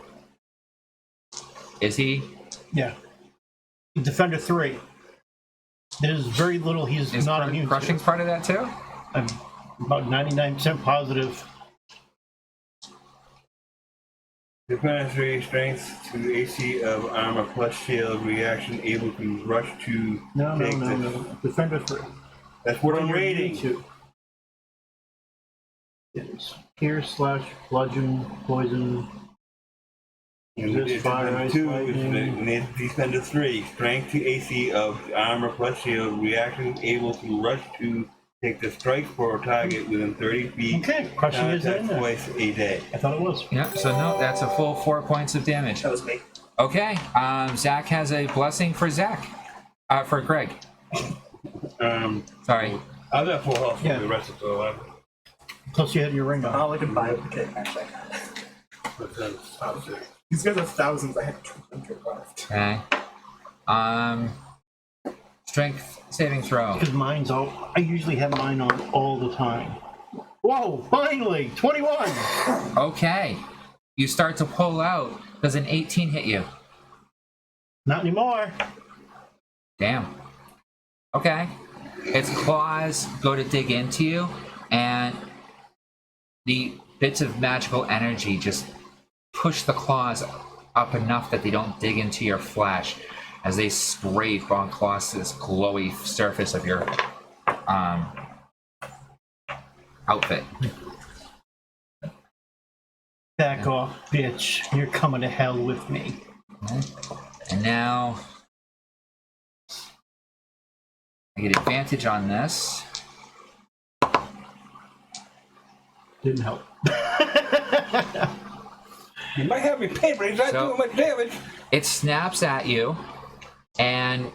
Is he? Yeah. Defender 3. There's very little he's Is not immune crushing's to. part of that too? I'm about 99% positive. Defensory strength to AC of armor plus shield reaction able to rush to No. take the- Defender 3. That's what I'm You're rating. immune to. It's pierce / bludgeon, poison. And Resist fire, ice, 2 lightning. is Defender 3. Strength to AC of armor plus shield reaction able to rush to take the strike for a target within 30 feet. Okay, crushing is in Attack there. twice a day. I thought it was. Yep. So no, that's a full 4 points of damage. That was me. Okay. Zach has a blessing for Zach. For Greg. Sorry. I've got 4 health Yeah. for the rest of the life. Plus you had your ring on. All I can buy with the kit, actually. These guys have thousands. I have 200 left. Okay. Strength saving throw. Because mine's all. I usually have mine on all the time. Whoa! Finally, 21. Okay. You start to pull out. Does an 18 hit you? Not anymore. Damn. Okay. Its claws go to dig into you, and the bits of magical energy just push the claws up enough that they don't dig into your flesh as they scrape on across this glowy surface of your outfit. Back off, bitch. You're coming to hell with me. Okay. And now I get advantage on this. Didn't help. You might have me paid, but he's not So- doing much damage. It snaps at you, and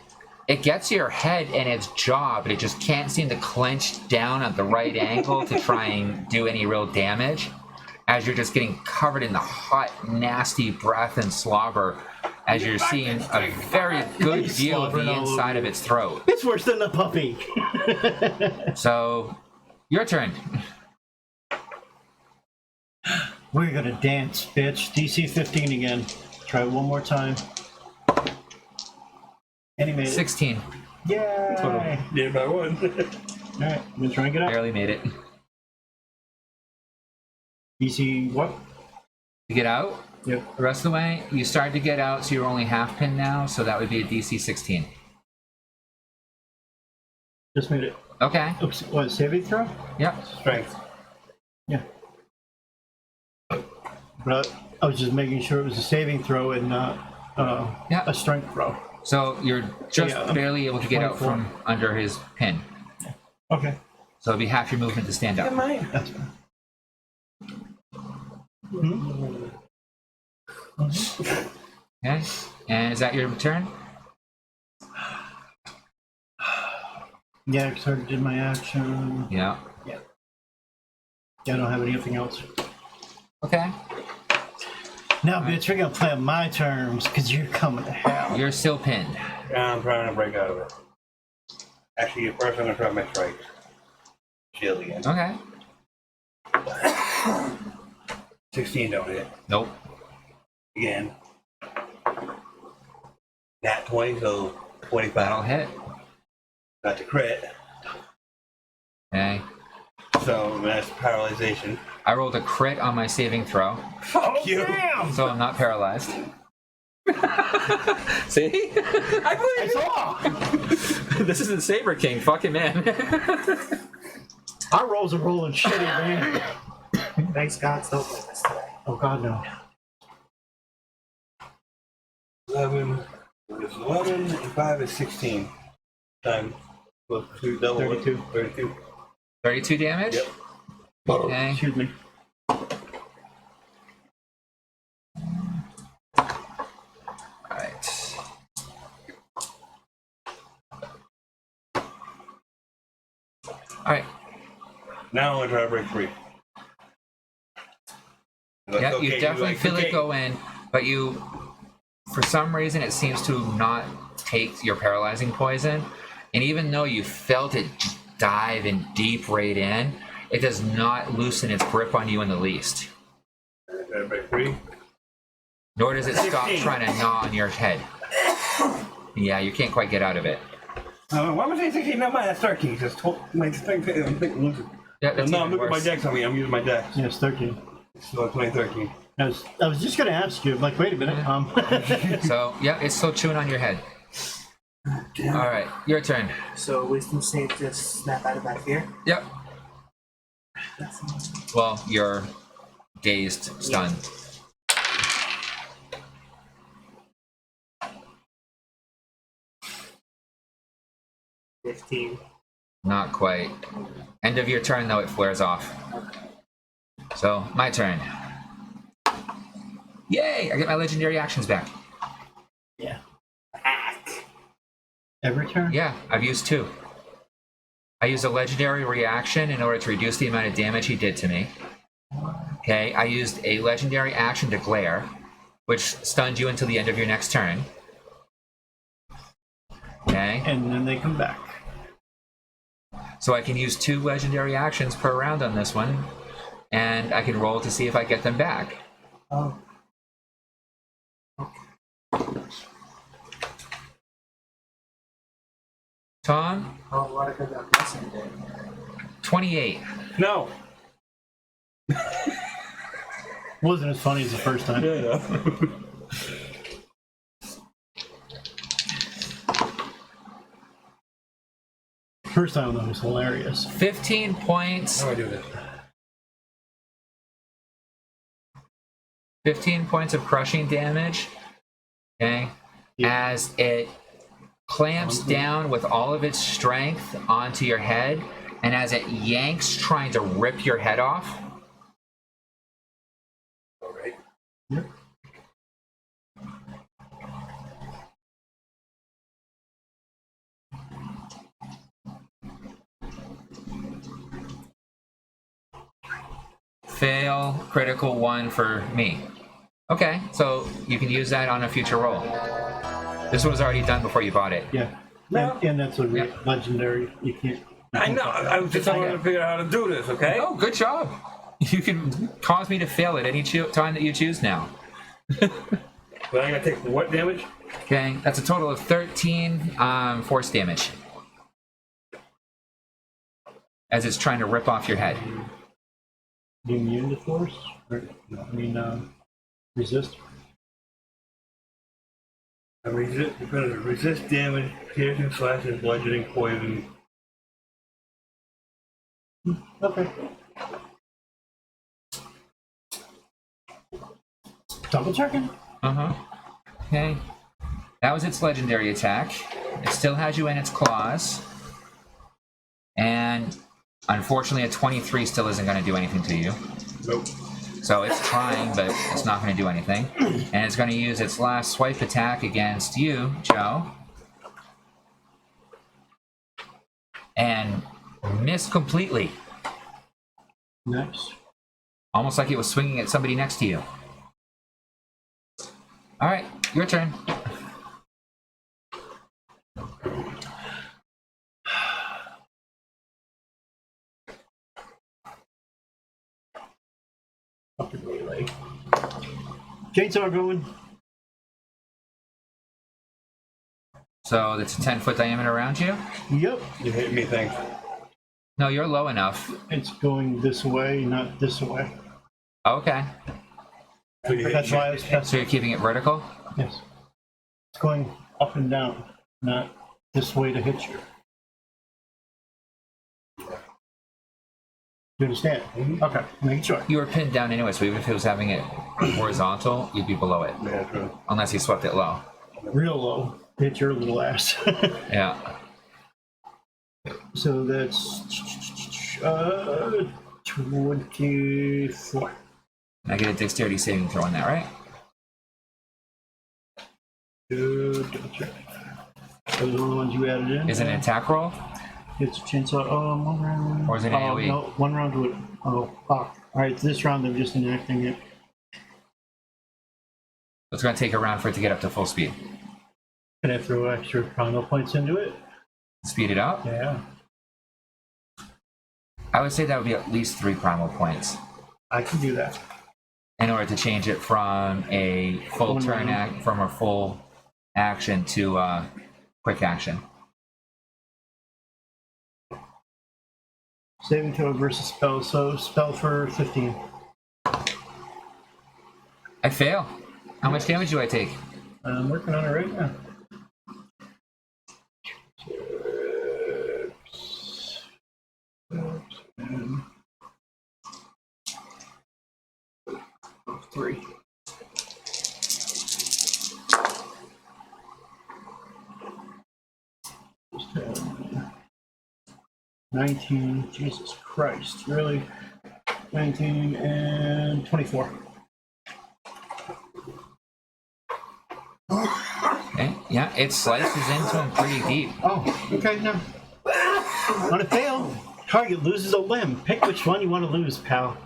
it gets your head and its jaw, but it just can't seem to clench down at the right angle to try and do any real damage, as you're just getting covered in the hot, nasty breath and slobber as you're seeing a very good He's view of slobbering the all over inside of you. its throat. It's worse than the puppy. So, your turn. We're gonna dance, bitch. DC 15 again. Try it one more time. And he made it. 16. Yay! Total. Yeah, by one. Alright, I'm gonna try and get up. Barely made it. DC what? You get out. Yep. The rest of the way, you start to get out, so you're only half pinned now, so that would be a DC 16. Just made it. Okay. Oops, what, saving throw? Yep. Strength. Yeah. But I was just making sure it was a saving throw and not Yeah. a strength throw. So you're just Yeah, I'm barely able to get out 24. from under his pin. Okay. So it'll be half your movement to stand Look at up. mine. That's fine. Mhm. Okay. And is that your turn? Yeah, because I already did my action. Yeah. Yeah, I don't have anything else. Okay. Now, bitch, we're gonna play on my terms because you're coming to hell. You're still pinned. Yeah, I'm trying to break out of it. Actually, first I'm gonna try my strike. Shield again. Okay. 16 don't hit. Nope. Again. Nat 20, so 25. That'll hit. Got the crit. Okay. So that's paralyzation. I rolled a crit on my saving throw, Fuck you. Damn! so I'm not paralyzed. See? I saw! This isn't Sabre King, fucking man. Our rolls are rolling shitty, man. Thanks God, don't play this today. Oh, God, no. 11. It's 11 and 5 is 16. Time. Plus 2 double. 32. 32. 32 damage? Yep. Okay. Excuse me. Alright. Alright. Now I'm gonna try to break free. That's Yeah, okay, you definitely like, feel okay. it go in, but you, for some reason, it seems to not take your paralyzing poison. And even though you felt it dive and deep right in, it does not loosen its grip on you in the least. Try to break free. Nor does it stop 16. trying to gnaw on your head. Yeah, you can't quite get out of it. Why am I saying 16? Not mine, that's 13. Just my strength. I'm thinking losing. Yeah, that's No, I'm even looking at my worse. dex on me. I'm using my dex. Yes, 13. So 2013. I was just gonna ask you, like, wait a minute. So, yeah, it's still chewing on your head. Alright, your turn. So wisdom save to snap out of that fear. Yep. That's Well, you're dazed, stunned. a 15. Not quite. End of your turn, though, it flares off. So, my turn. Yay! I get my legendary actions back. Yeah. Back. Every turn? Yeah, I've used 2. I used a legendary reaction in order to reduce the amount of damage he did to me. Okay, I used a legendary action to glare, which stunned you until the end of your next turn. Okay, And then they come back. so I can use 2 legendary actions per round on this one, and I can roll to see if I get them back. Oh. Tom, Oh, what a good lesson day. 28. No. Wasn't as funny as the first time. Yeah. First time that was hilarious. 15 points. How do I do this? 15 points of crushing damage. Okay. Yeah. As it clamps down with all of its strength onto your head, and as it yanks, trying to rip your head off. All right. Yep. Fail, critical 1 for me. Okay, so you can use that on a future roll. This was already done before you bought it. Yeah. No. And that's a legendary. You can't. I know. I was just trying to figure out how to do this. Okay. Oh, good job. You can cause me to fail at any time that you choose now. But I'm gonna take what damage? Okay, that's a total of 13 force damage. As it's trying to rip off your head. You immune to force? Or, no, I mean, resist? I resist. You're gonna resist damage, piercing, slashing, bludgeoning, poison. Okay. Double checking. Okay. That was its legendary attack. It still has you in its claws. And unfortunately, a 23 still isn't going to do anything to you. Nope. So it's trying, but it's not going to do anything. And it's going to use its last swipe attack against you, Joe. And miss completely. Nice. Almost like it was swinging at somebody next to you. All right, your turn. Fucking melee. Chainsaw going. So that's a 10-foot diameter around you? Yep. You hit me, thanks. No, you're low enough. It's going this way, not this way. Okay. So you That's why I was So testing. you're keeping it vertical? Yes. It's going up and down, not this way to hit you. You understand? Okay, make sure. You were pinned down anyway, so even if it was having it horizontal, you'd be below it. Yeah, true. Unless you swept it low. Real low. Hit your little ass. Yeah. So that's 24. I get a dexterity saving throw on that, right? Good. Double check. Those are the ones you added in. Is it an attack roll? It's a chainsaw. Oh, 1 round. Or is it Oh, AoE? no, 1 round to it. Oh, fuck. Alright, this round I'm just enacting it. It's going to take a round for it to get up to full speed. Can I throw extra chrono points into it? Speed it up? Yeah. I would say that would be at least 3 primal points I can do that. in order to change it from a full One turn round. from a full action to a quick action. Saving throw versus spell. So spell for 15. I fail. How much damage do I take? I'm working on it right now. 3. Just 19. Jesus Christ. Really? 19 and 24. Okay. Yeah, it slices into him pretty deep. Oh, okay, now. On a fail, target loses a limb. Pick which one you want to lose, pal.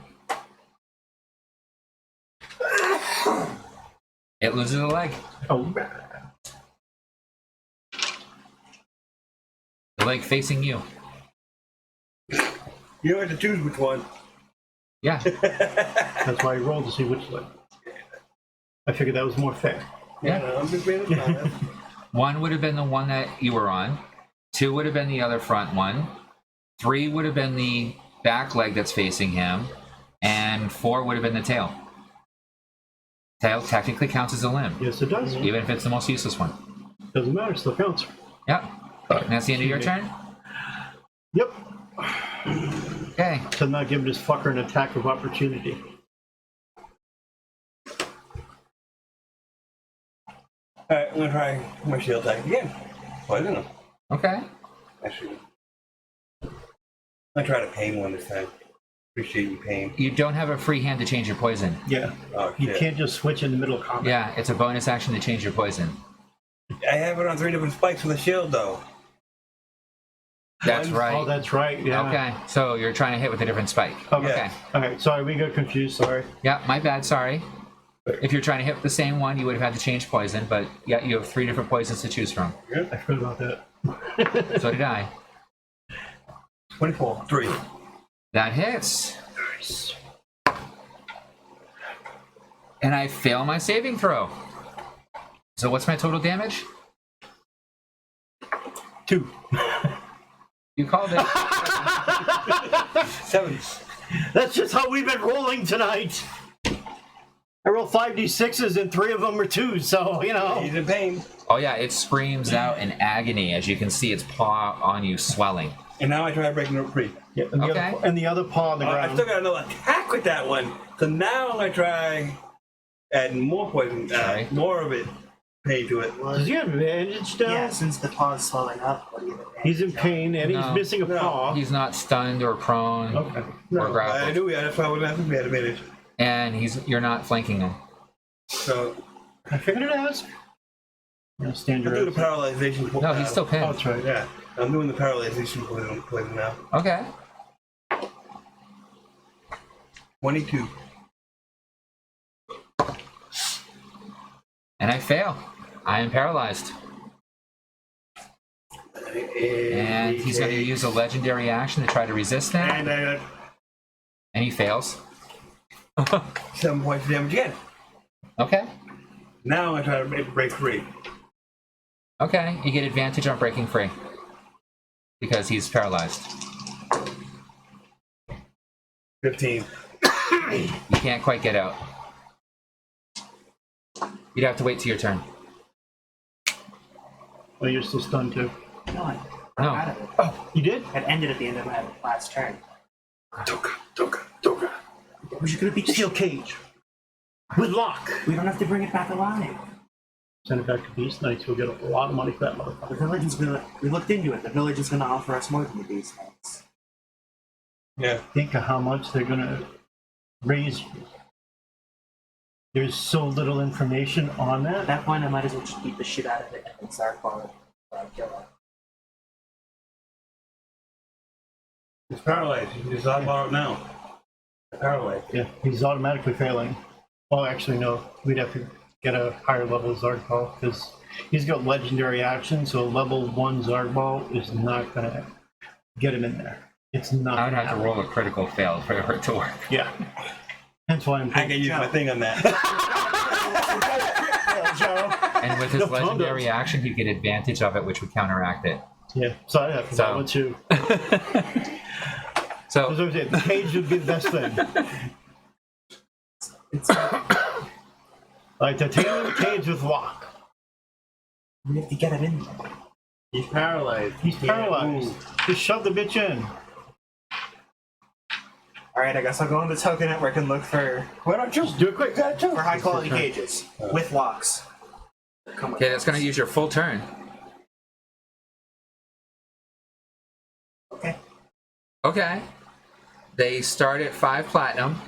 It loses a leg. Oh, The leg facing you. You don't have to choose which one. Yeah. that's why I rolled to see which leg. I figured that was more fair. Yeah. I'm just being honest. 1 would have been the one that you were on. 2 would have been the other front one. 3 would have been the back leg that's facing him. And 4 would have been the tail. Tail technically counts as a limb, Yes, it does. even if it's the most useless one. Doesn't matter, still counts. Yep. And that's the end of your turn? Yep. Okay. So I'm not giving this fucker an attack of opportunity. Alright, I'm gonna try my shield attack again. Poison him. Okay. Actually, I try to pain one this time. Appreciate you pain. You don't have a free hand to change your poison. Yeah. Oh, You shit. can't just switch in the middle of combat. Yeah, it's a bonus action to change your poison. I have it on 3 different spikes with a shield, though. That's One- right. Oh, that's right. Yeah. Okay, so you're trying to hit with a different spike. Okay. Okay. All right. Sorry, we got confused. Sorry. Yeah, my bad, sorry. If you're trying to hit the same one, you would have had to change poison, but yeah, you have 3 different poisons to choose from. I forgot about that. So did I. 24. 3. That hits. Nice. And I fail my saving throw. So what's my total damage? 2. You called it. 7. That's just how we've been rolling tonight. I rolled 5d6s and 3 of them are 2s, so, you know. He's in pain. Oh yeah, it screams out in agony as you can see its paw on you swelling. And now I try breaking it free. Yeah, and, Okay. the other paw on the I ground. still got another attack with that one. So now I'm gonna try adding more poison, Sorry. more of it, pain to it. Does he have advantage now? Yeah, since the paw is swelling up, what do you have? He's in pain and No. he's missing a No. paw. He's not stunned or prone Okay. or I grappled. knew that's why I was asking if we had advantage. And you're not flanking him. So I figured it out. Yeah, stand I'm your doing the paralyzation. No, he's still Oh, pinned. that's right. Yeah, I'm doing the paralyzation poison now. Okay. 22. And I fail. I am paralyzed. And he's going to use a legendary action to try to resist that. And I got And he fails. 7 points of damage again. Okay. Now I'm gonna try to break free. Okay. You get advantage on breaking free. Because he's paralyzed. 15. You can't quite get out. You'd have to wait till your turn. Oh, you're still stunned too. No, I No. out of it. Oh, you did? It ended at the end of my last turn. Toka. We're just gonna be Steel cage. With lock. We don't have to bring it back alive. Send it back to Beast Knights. We'll get a lot of money for that The motherfucker. village is gonna. We looked into it. The village is gonna offer us more than the beast knights. Yeah. Think of how much they're gonna raise. There's so little information on At that. that point, I might as well just beat the shit out of it and then start falling. Kill it. It's paralyzed. You can just talk about it now. Paralyzed. Yeah, he's automatically failing. Well, actually, no. We'd have to get a higher level Zargball because he's got legendary action. So level 1 Zargball is not gonna get him in there. It's not. I would gonna have to happen. roll a critical fail for it to work. Yeah. Hence why I'm. I can use my thing on that. And with his No, Tom legendary does. action, he'd get advantage of it, which would counteract it. Yeah. So I have to So- that one too. So As I said, the cage would be the best thing. It's Like titanium cage with lock. we have to get it in there. He's paralyzed. He's He can't paralyzed. move. Just shove the bitch in. All right, I guess I'll go on the Toka network and look for Why don't you Do it quick. high quality cages with locks. Come with okay, that's going to locks. use your full turn. Okay. Okay. They start at 5 platinum.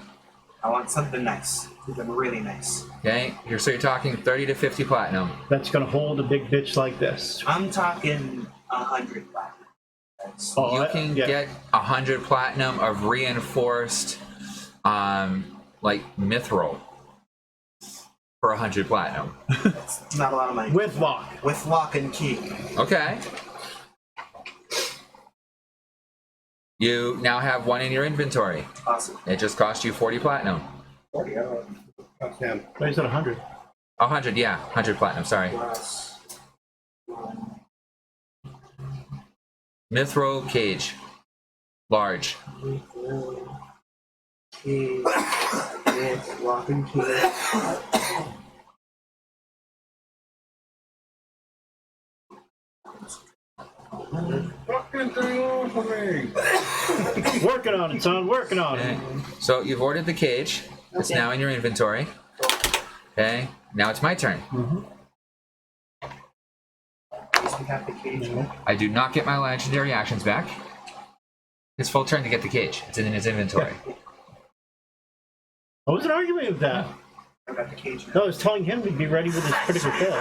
I want something nice. Something really nice. Okay, so you're talking 30 to 50 platinum. That's gonna hold a big bitch like this. I'm talking 100 platinum. That's- Oh, You can yeah. get 100 platinum of reinforced, like mithril for 100 platinum. That's not a lot of money. With lock. With lock and key. Okay. You now have 1 in your inventory. Awesome. It just cost you 40 platinum. 40 That's him. Why is that 100? 100, yeah, 100 platinum. Sorry. plus 1. Mithril cage, large. Key. With lock and key. Fucking thing on for me. Working on it, son. Working on Okay. it. So you've ordered the cage. It's Okay. now in your inventory. Okay. Now it's my turn. At least we have the cage. I do not get my legendary actions back. It's full turn to get the cage. It's in his inventory. I wasn't arguing with that. I got the cage No, now. I was telling him to be ready with his critical fail.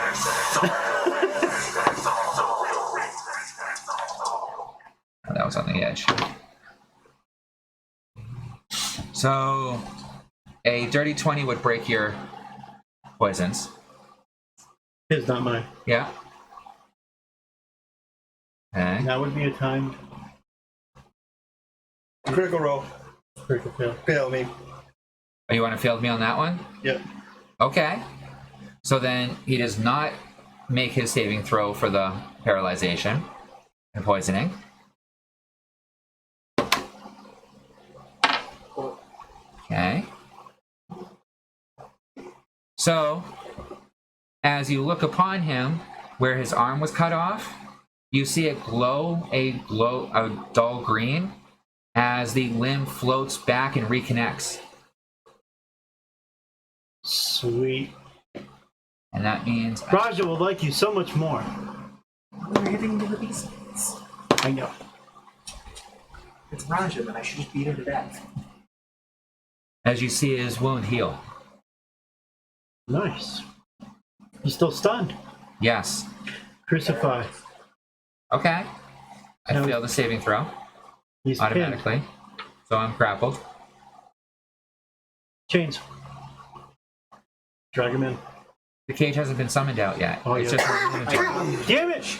Oh, that was on the edge. So a dirty 20 would break your poisons. His, not mine. Yeah. Okay. That would be a time Critical roll. critical fail. Fail me. Oh, you want to fail me on that one? Yep. Okay. So then he does not make his saving throw for the paralyzation and poisoning. Okay. So, as you look upon him, where his arm was cut off, you see a dull green, as the limb floats back and reconnects. Sweet. And that means Raja will like you so much more. We're getting to the beasts. I know. It's Raja, and I should just beat her to death. as you see his wound heal. Nice. He's still stunned. Yes. Crucify. Okay. I No. failed the saving throw He's pinned. automatically. So I'm grappled. Chains. Drag him in. The cage hasn't been summoned out yet. Oh, It's yeah. just Damn it!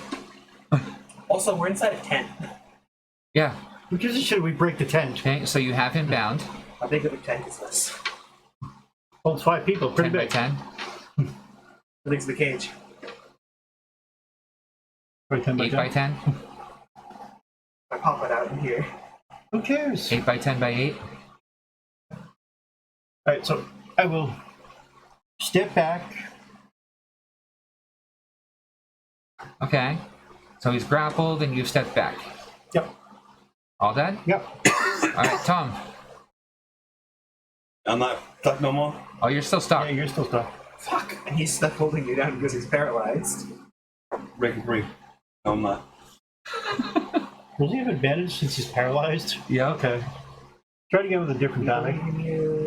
Also, we're inside a tent. yeah. Who gives a shit if we break the tent? Okay, so you have him bound. How big of a tent is this? Holds 5 people. Pretty 10 by big. 10. How big's the cage? Right, 10 by 8 10. by 10. I pop it out in here. Who cares? 8 by 10 by 8. Alright, so I will step back. Okay. So he's grappled and you've stepped back. Yep. All dead? Yep. Alright, Tom. I'm not stuck no more. Oh, you're still stuck. Yeah, you're still stuck. Fuck! And he's stuck holding me down because he's paralyzed. Break it free. No, I'm not. Does he have advantage since he's paralyzed? Yeah. Okay. Try to get with a different die.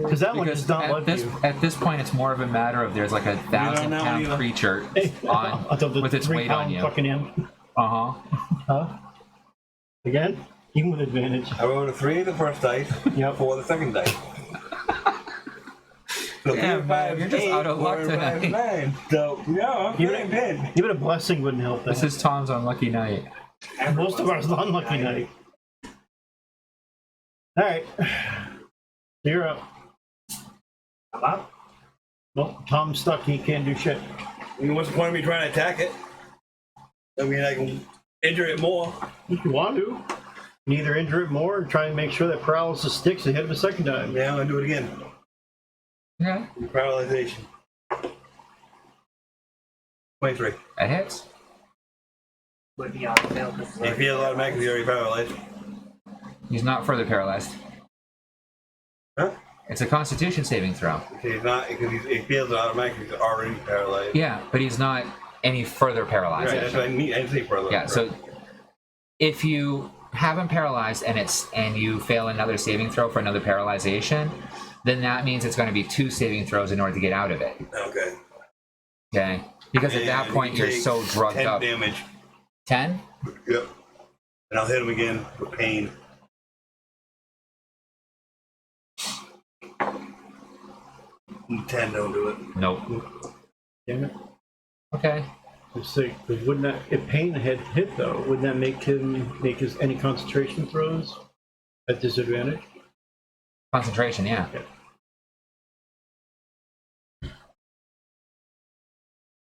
Because that one Because does not at love this, you. at this point, it's more of a matter of there's like a 1,000-pound either. creature on Until the with its weight 3-pound on you. fucking imp. Uh-huh. Huh? Again? Even with advantage. I rolled a 3 the first dice, Yep. 4 the second dice. So Yeah, 3, man, 5, you're just 8, out of luck 4, 5, tonight. 9. So, yeah, I'm Even, pretty good. even a blessing wouldn't help that. This is Tom's unlucky night. Most of ours unlucky night. Alright. You're up. I'm up. Well, Tom's stuck. He can't do shit. I mean, what's the point of me trying to attack it? I mean, I can injure it more. If you want to. You can either injure it more or try and make sure that paralysis sticks and hit him a second time. Yeah, I'm gonna do it again. Okay. Paralyzation. 23. That hits. Would be on fail. He feels automatically already paralyzed. He's not further paralyzed. Huh? It's a Constitution saving throw. Okay, he's not, because he feels it automatically, he's already paralyzed. Yeah, but he's not any further Right, that's what I paralyzed. need. I didn't say paralyzed. Yeah, so if you have him paralyzed and you fail another saving throw for another paralyzation, then that means it's going to be 2 saving throws in order to get out of it. Okay. Okay? Because at that And point he you're takes so drugged 10 up. damage. 10? Yep. And I'll hit him again with pain. And 10 don't do it. Nope. Damn it. Okay. Let's see. 'Cause wouldn't that, if Pain had hit though, wouldn't that make him make his any concentration throws at disadvantage? Concentration, yeah.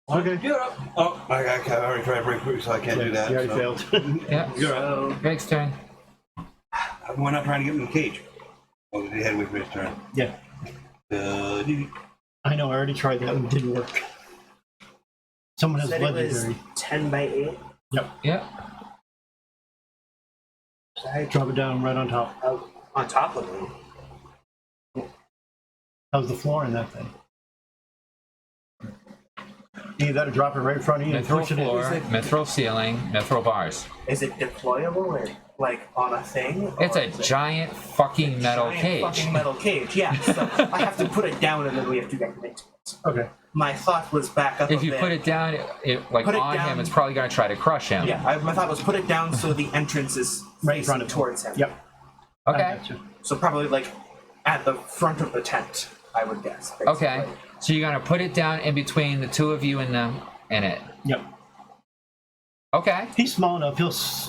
Okay. You're up. Oh, I already tried to break through, so I can't do that. You already so. failed. Yeah. You're up. So, Greg's turn. Why not trying to get him in the cage? Oh, he had with his turn. Yeah. Did I know, I already tried that and it didn't work. Someone has said it was legendary. 10 by 8. Yeah. So I Drop it down right on top. out on top of me. How's the floor in that thing? Either that or drop it right in front of you and Mithril push it floor, in. mithril ceiling, mithril bars. Is it deployable or like on a thing? It's or a is it giant fucking metal giant cage. Fucking metal cage, yeah. So I have to put it down and then we have to get into it. Okay. My thought was back up If a you bit. put it down, like Put it on him, down. it's probably going to try to crush him. Yeah, my thought was put it down so the entrance is Right in facing front of him. towards him. Yep. I Okay. gotcha. So probably like at the front of the tent. I would guess. Basically. Okay. So you're gonna put it down in between the two of you and it. Yep. Okay. He's small enough.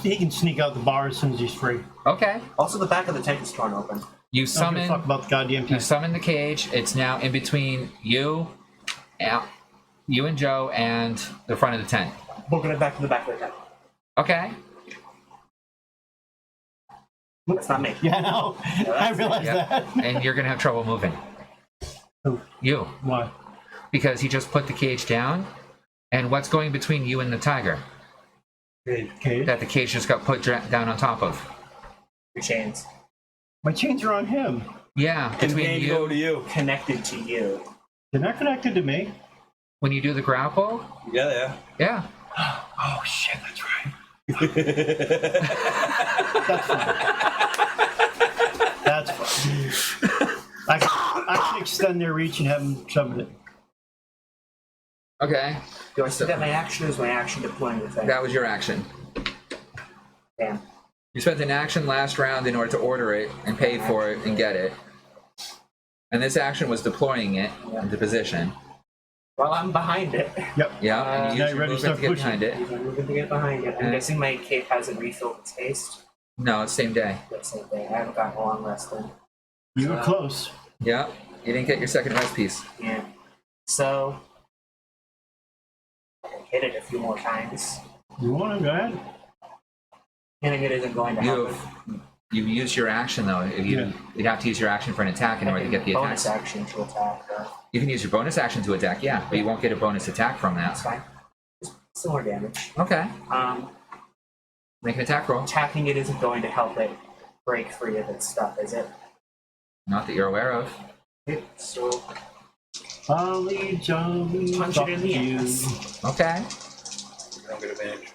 He can sneak out the bar as soon as he's free. Okay. Also, the back of the tent is torn open. You I don't give a summon. fuck about the goddamn You tent. summon the cage. It's now in between you and Joe and the front of the tent. Booking it back to the back of the tent. Okay. That's not me. Yeah, no. I realize Yeah. that. And you're gonna have trouble moving. Who? You. Why? Because he just put the cage down. And what's going between you and the tiger? Okay. That the cage just got put down on top of. Your chains. My chains are on him. Yeah, between And go to you. you. Connected to you. They're not connected to me. When you do the grapple, Yeah. yeah. Oh shit, that's right. That's fine. I can extend their reach and have them shove it. Okay. Do I see that my action is my action deploying the thing? That was your action. Damn. You spent an action last round in order to order it and pay for it and get it. And this action was deploying it into position. Well, I'm behind it. Yep. Yeah, and you now use you're your ready to movement start to get pushing. behind it. I'm moving to get behind it. I'm Okay. guessing my cape hasn't refilled its haste. No, it's same day. That same thing. I haven't gotten a long rest then. You were close. Yeah, you didn't get your second rest piece. Yeah. So, I can hit it a few more times. You want to go ahead? Hitting it isn't going to help it. You've used your action though. You'd have to use your action for an attack in order to get the bonus attack. action to attack. You can use your bonus action to attack, yeah, but you won't get a bonus attack from that. That's fine. Just some more damage. Okay, Um, make an attack roll. attacking it isn't going to help it break free of its stuff, is it? Not that you're aware of. Okay, so Ollie, Johnny, punch fuck it in the you. ass. Okay, I don't get advantage.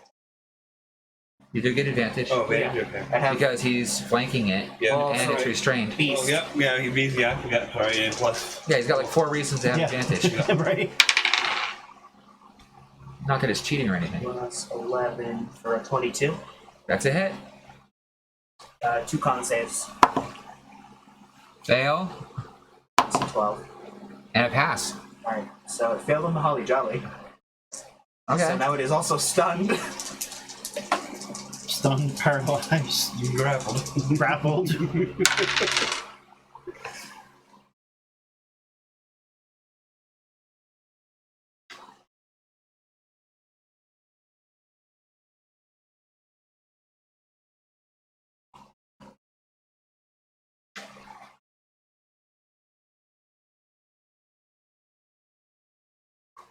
you do get advantage Oh, advantage, okay. I have because he's flanking it Yeah. Oh, and it's sorry. restrained. beast. Oh, yeah, yeah, I forgot. Sorry, and plus. Yeah, he's got like 4 reasons to have Yeah. advantage. Right? Not that it's cheating or anything. Plus 11 for a 22. That's a hit. 2 con saves. Fail So 12. and a pass. Alright, so it failed on the Holly Jolly. Okay. So now it is also stunned. Stunned, paralyzed, You grappled. grappled.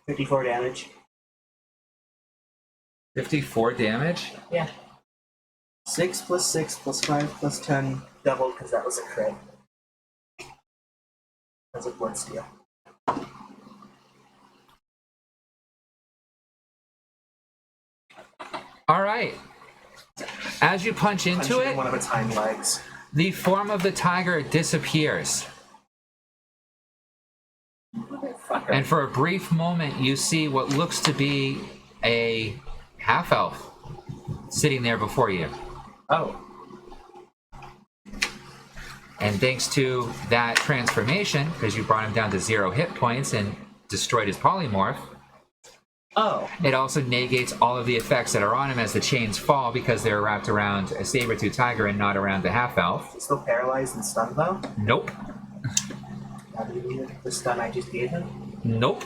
$54 damage. 54 damage. Yeah. 6 plus 6 plus 5 plus 10. Doubled because that was a crit. That's a blood steal. All right. As you punch into Punch it in it, one of its hind legs. the form of the tiger disappears. And for a brief moment, you see what looks to be a half-elf sitting there before you. Oh. And thanks to that transformation, because you brought him down to 0 hit points and destroyed his polymorph, Oh. it also negates all of the effects that are on him as the chains fall because they're wrapped around a saber-tooth tiger and not around the half-elf. He's still paralyzed and stunned though? Nope. How do you mean the stun I just gave him? Nope.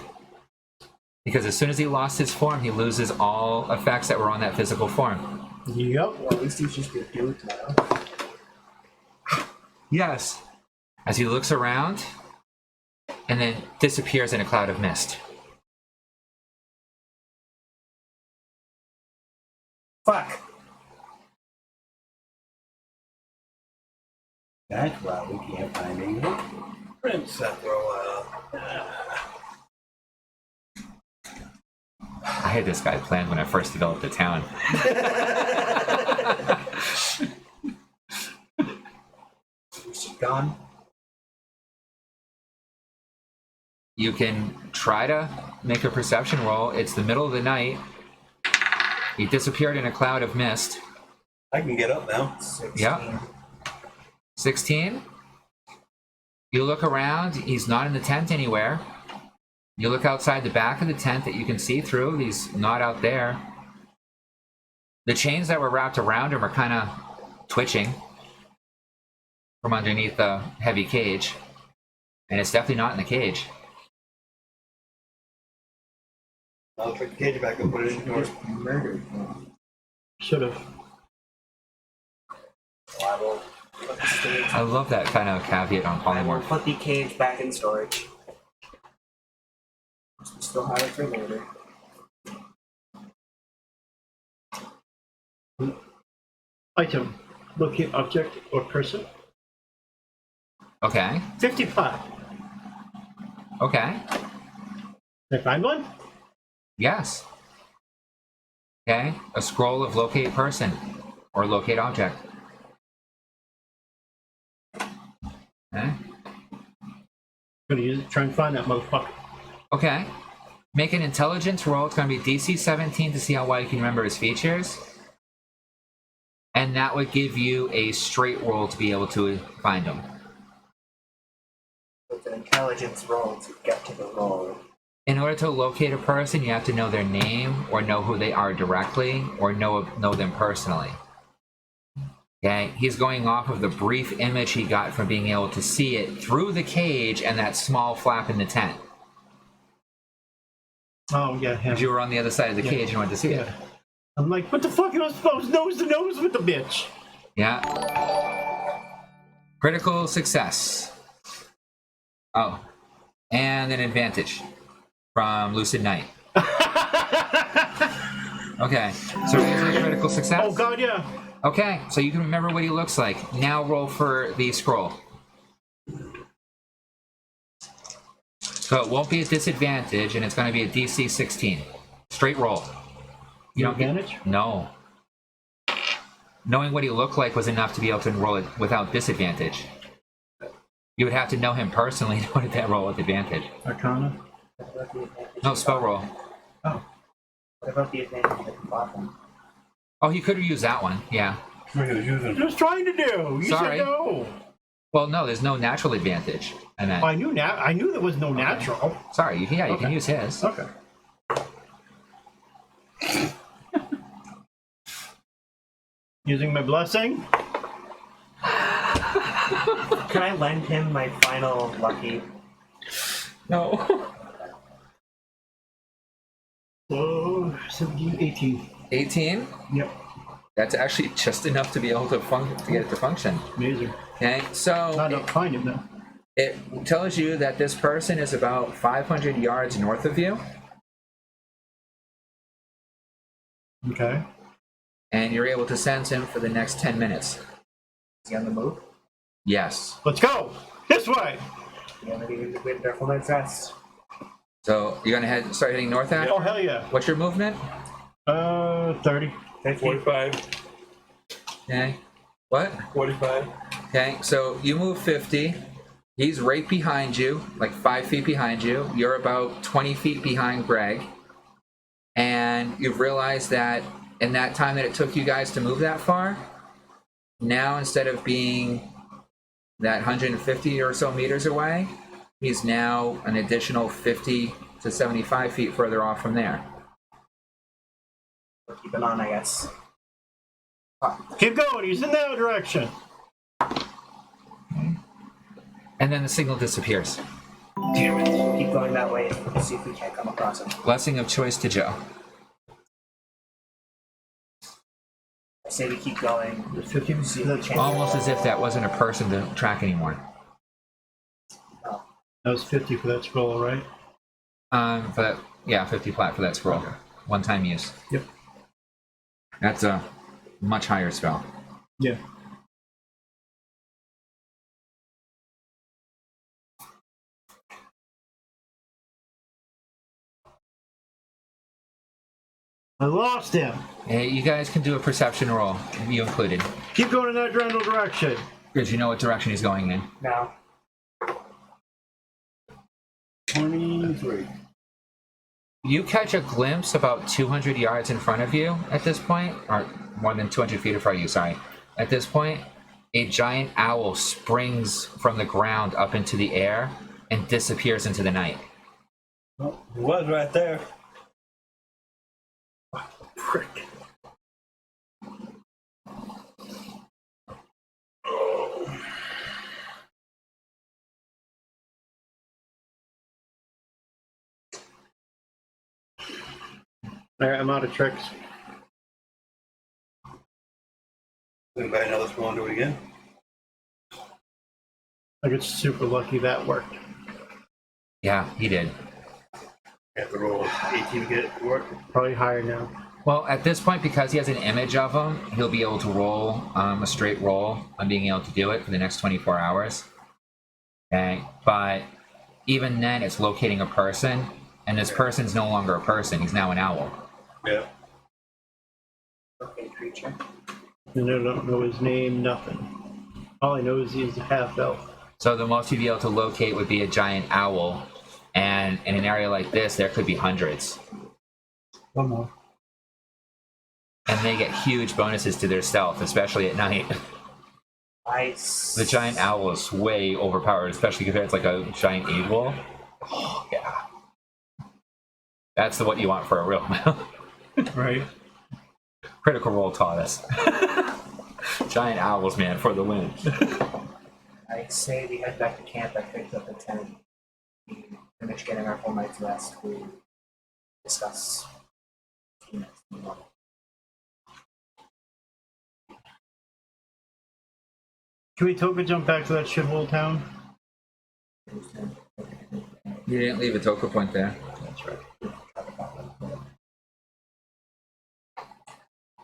Because as soon as he lost his form, he loses all effects that were on that physical form. Yep. Well, at least he's just a dude now. Yes. As he looks around and then disappears in a cloud of mist. Fuck. That's why we can't find anyone. Prince after a while. I had this guy planned when I first developed the town. Is she gone? You can try to make a perception roll. It's the middle of the night. He disappeared in a cloud of mist. I can get up now. 16. Yeah. 16? You look around, he's not in the tent anywhere. You look outside the back of the tent that you can see through, he's not out there. The chains that were wrapped around him are kind of twitching from underneath the heavy cage. And it's definitely not in the cage. I'll put the cage back and put it in yours. Murdered. Should have. So I will put the stage. I love that kind of caveat on I will polymorph. put the cage back in storage. We still have it for later. Item. Locate object or person. Okay, 50 plat. okay, Did I find one? yes. Okay, a scroll of locate person or locate object. Okay, Gonna use it. Try and find that motherfucker. okay. Make an intelligence roll. It's going to be DC 17 to see how well you can remember his features. And that would give you a straight roll to be able to find him. It's an intelligence roll to get to the roll. In order to locate a person, you have to know their name or know who they are directly or know them personally. Okay, he's going off of the brief image he got from being able to see it through the cage and that small flap in the tent. Oh, yeah, him. Because you were on the other side of the cage and went to see it. Yeah. I'm like, what the fuck am I supposed nose to nose with the bitch? Yeah. Critical success. Oh. And an advantage from Lucid Night. Okay. So here's a critical success. Oh, God, yeah. Okay, so you can remember what he looks like. Now roll for the scroll. So it won't be a disadvantage, and it's going to be a DC 16. Straight roll. You No don't get- advantage? No. Knowing what he looked like was enough to be able to roll it without disadvantage. You would have to know him personally in order to roll with advantage. Arcana. What about the advantage? No, spell roll. Oh. What about the advantage of the bottom? Oh, he could have used that one. Yeah. We're gonna use them. What I was trying to do. You Sorry. said no. Well, no, there's no natural advantage. I meant. I knew I knew there was no natural. Sorry. Yeah, you can Okay. use his. Okay. Using my blessing. Can I lend him my final lucky? No. Oh, 17, 18. 18. Yep. That's actually just enough to be able to get it to function. Amazing. Okay, so Not enough to find him though. it tells you that this person is about 500 yards north of you, Okay. and you're able to sense him for the next 10 minutes. Is he on the move? Yes. Let's go. This way. Yeah, maybe we have full night's rest. So you're gonna start heading north after? Oh hell yeah. What's your movement? 30. 45. Okay. What? 45. Okay, so you move 50. He's right behind you, like 5 feet behind you. You're about 20 feet behind Greg. And you've realized that in that time that it took you guys to move that far, now instead of being that 150 or so meters away, he's now an additional 50 to 75 feet further off from there. We'll keep it on, I guess. Keep going. He's in that direction. And then the signal disappears. Damn it. We'll keep going that way and see if we can't come across him. Blessing of choice to Joe. I say we keep going. 15. See if we That's can't. Almost as if that wasn't a person to track anymore. Oh, That was 50 for that scroll, right? For that, yeah, 50 plat for that scroll. Okay. One-time use. Yep. That's a much higher spell. Yeah. I lost him. Hey, you guys can do a perception roll, you included, Keep going in that general direction. because you know what direction he's going in. now. 23. You catch a glimpse about 200 yards in front of you at this point, or more than 200 feet in front of you, sorry. At this point, a giant owl springs from the ground up into the air and disappears into the night. Well, it was right there. Prick. All right, I'm out of tricks. Anybody else want to do it again? I get super lucky that worked. Yeah, he did. You have to roll 18 to get it to work. Probably higher now. Well, at this point, because he has an image of him, he'll be able to roll a straight roll on being able to do it for the next 24 hours. Okay, but even then, it's locating a person, and this person's no longer a person. He's now an owl. Yeah. Okay, creature. And I don't know his name, nothing. All I know is he's a half elf. So the most you'd be able to locate would be a giant owl, and in an area like this, there could be hundreds. One more. And they get huge bonuses to their stealth, especially at night. Nice. The giant owl is way overpowered, especially compared to like a giant eagle. Oh, yeah. That's what you want for a real Right. Critical Role taught us. Giant owls, man, for the win. I say we head back to camp. I picked up a tent. We finish getting our full night's rest. We discuss. Can we Toka jump back to that shithole town? You didn't leave a Toka point there. That's right.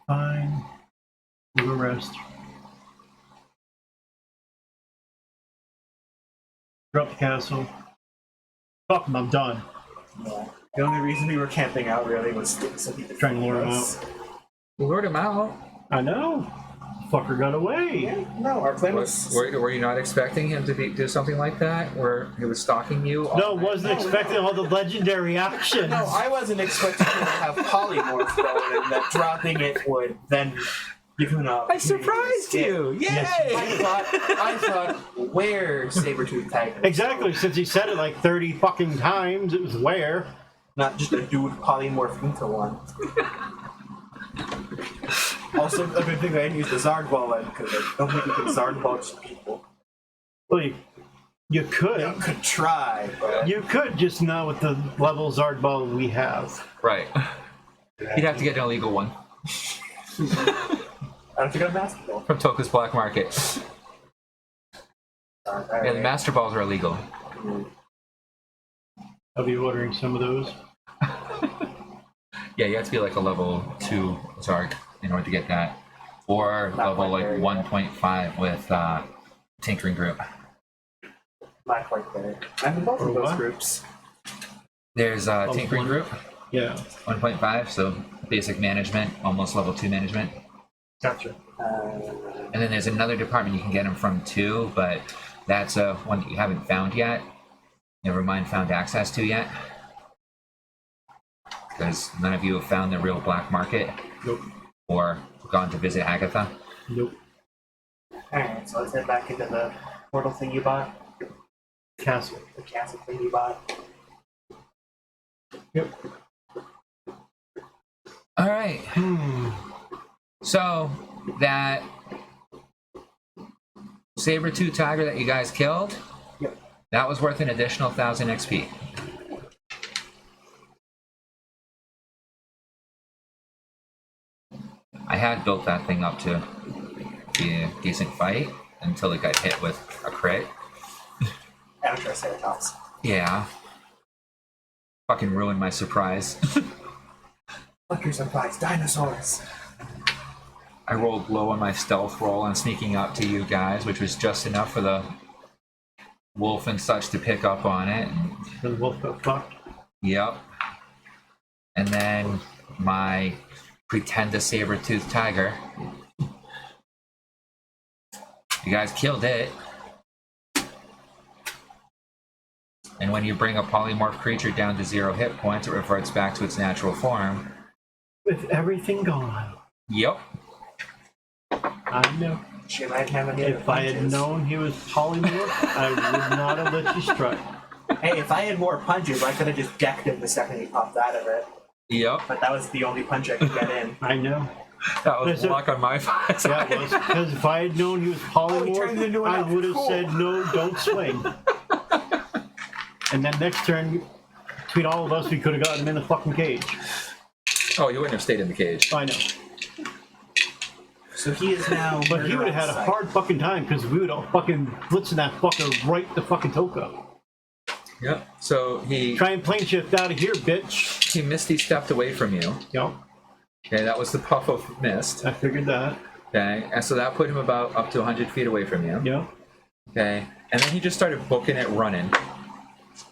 Fine. We'll go rest. Drop the castle. Fuck 'em, I'm done. Yeah. The only reason we were camping out really was so he could Try and lure him us. out. We lured him out. I know. Fucker got away. Yeah, no, our plan was. Were you not expecting him to do something like that, where he was stalking you? all No, night? wasn't expecting all the legendary actions. No, I wasn't expecting him to have polymorph though, and that dropping it would then give him an I opportunity. surprised to escape. you! Yay! I thought, where Saber-tooth Tiger? Exactly, since he said it like 30 fucking times, it was where. Not just a dude polymorph into one. Also, a good thing I didn't use the Zard Ball then, because I don't think you can Zard Ball just people. Well, you could. You could try, but. You could, just not with the level Zard Ball we have. Right. You'd have to get an illegal one I don't think I'm basketball. from Toka's Black Market. Yeah, the Master Balls are illegal. I'll be ordering some of those. Yeah, you have to be like a level 2 Zarg in order to get that. Or Not level quite like there 1.5 with Tinkering Group. Not quite there. I'm in both Or of those what? groups. There's Tinkering one. Group, Yeah, 1.5, so basic management, almost level 2 management. gotcha. And then there's another department you can get them from too, but that's one that you haven't found yet. Never mind found access to yet. Because none of you have found the real black market Nope. or gone to visit Agatha. Nope. Alright, so let's head back into the portal thing you bought. Castle. The castle thing you bought. Yep. All right. So that saber-tooth tiger that you guys killed, Yep. that was worth an additional 1,000 XP. I had built that thing up to be a decent fight until it got hit with a crit. Amateur Ceratops. Yeah. Fucking ruined my surprise. Fuck your surprise, dinosaurs! I rolled low on my stealth roll on sneaking up to you guys, which was just enough for the wolf and such to pick up on it. And, The wolf got fucked. yep. And then my pretend to saber-toothed tiger. You guys killed it. And when you bring a polymorph creature down to 0 hit points, it reverts back to its natural form. With everything gone. Yep. I know. She might have any other If I had punches. known he was polymorph, I would not have let you strike. Hey, if I had more punches, I could have just decked him the second he popped out of it. Yep. But that was the only punch I could get in. I know. That was Listen. luck on my side. Yeah, it was. Because if I had known he was turned into polymorph, an I elf. would have Cool. said, no, don't swing. And then next turn, between all of us, we could have gotten him in the fucking cage. Oh, you wouldn't have stayed in the cage. I know. So he is now. But he would have had a hard fucking time because we would have fucking blitzing that fucker right the fucking Toka. Yep. So he Try and plane shift out of here, bitch. he misty stepped away from you. Yep, Okay, that was the puff of mist. I figured that. Okay, and so that put him about up to 100 feet away from you. Yep. Okay, and then he just started booking it, running.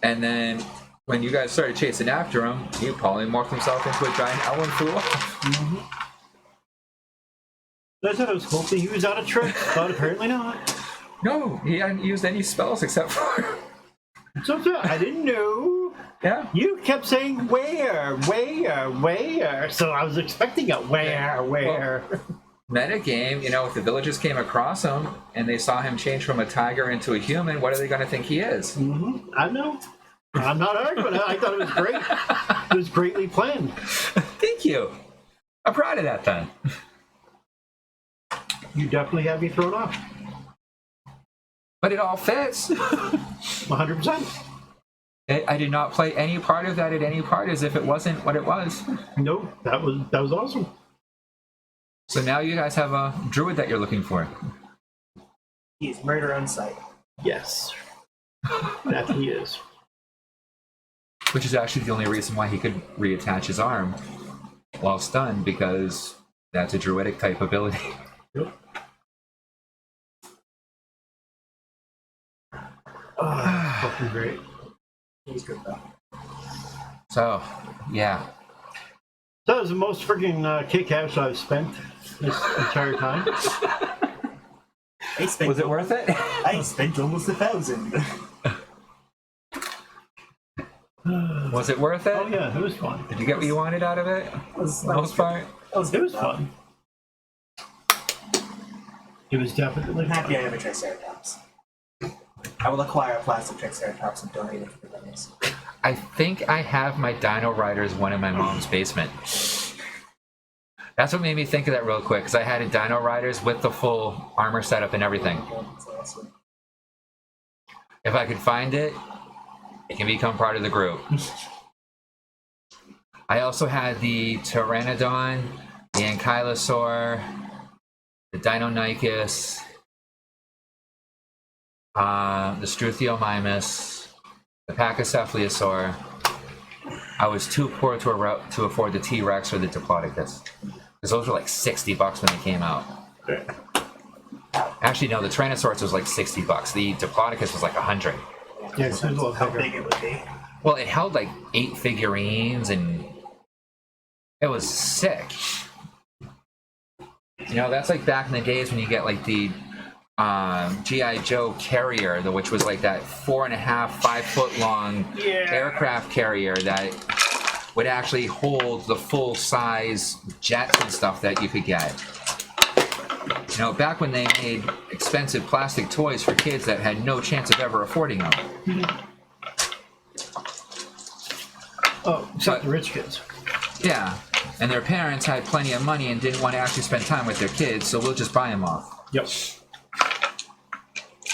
And then when you guys started chasing after him, he polymorphed himself into a giant owl and flew off. I said I was hoping he was out of trick, but apparently not. No, he hadn't used any spells except for. So I didn't know. Yeah. You kept saying where, so I was expecting a where. Meta game, you know, if the villagers came across him and they saw him change from a tiger into a human, what are they going to think he is? I know. I'm not arguing. I thought it was great. It was greatly planned. Thank you. I'm proud of that then. You definitely had me thrown off. But it all fits. 100%. I did not play any part of that at any part as if it wasn't what it was. No, that was awesome. So now you guys have a druid that you're looking for. He's murder on sight. Yes. That he is. Which is actually the only reason why he could reattach his arm while stunned, because that's a druidic type ability. Yep. Fucking great. He's good though. So, yeah. That was the most freaking kick ass I've spent this entire time. I spent, Was it worth it? I spent almost 1,000. Was it worth it? Oh yeah, it was fun. Did you get what you wanted out of it? For the most part? That was It good was though. fun. It was definitely I'm happy I fun. have a Triceratops. I will acquire a plastic Triceratops and donate it to the bunnies. I think I have my Dino Riders one in my mom's basement. That's what made me think of that real quick, because I had a Dino Riders with the full armor setup and everything. That's awesome. If I could find it, it can become part of the group. I also had the Pteranodon, the Ankylosaur, the Deinonychus, the Struthiomimus, the Pachycephalosaur. I was too poor to afford the T-Rex or the Diplodocus, because those were like $60 when they came out. Actually, no, the Tyrannosaurus was like $60. The Diplodocus was like 100. Yeah, it's a little How bigger. big it would be. Well, it held like 8 figurines, and it was sick. You know, that's like back in the days when you get like the G.I. Joe carrier, which was like that 4.5, 5 foot long aircraft carrier that would actually hold the full size jets and stuff that you could get. You know, back when they made expensive plastic toys for kids that had no chance of ever affording them. Oh, except But- the rich kids. Yeah, and their parents had plenty of money and didn't want to actually spend time with their kids, so we'll just buy them off. Yep.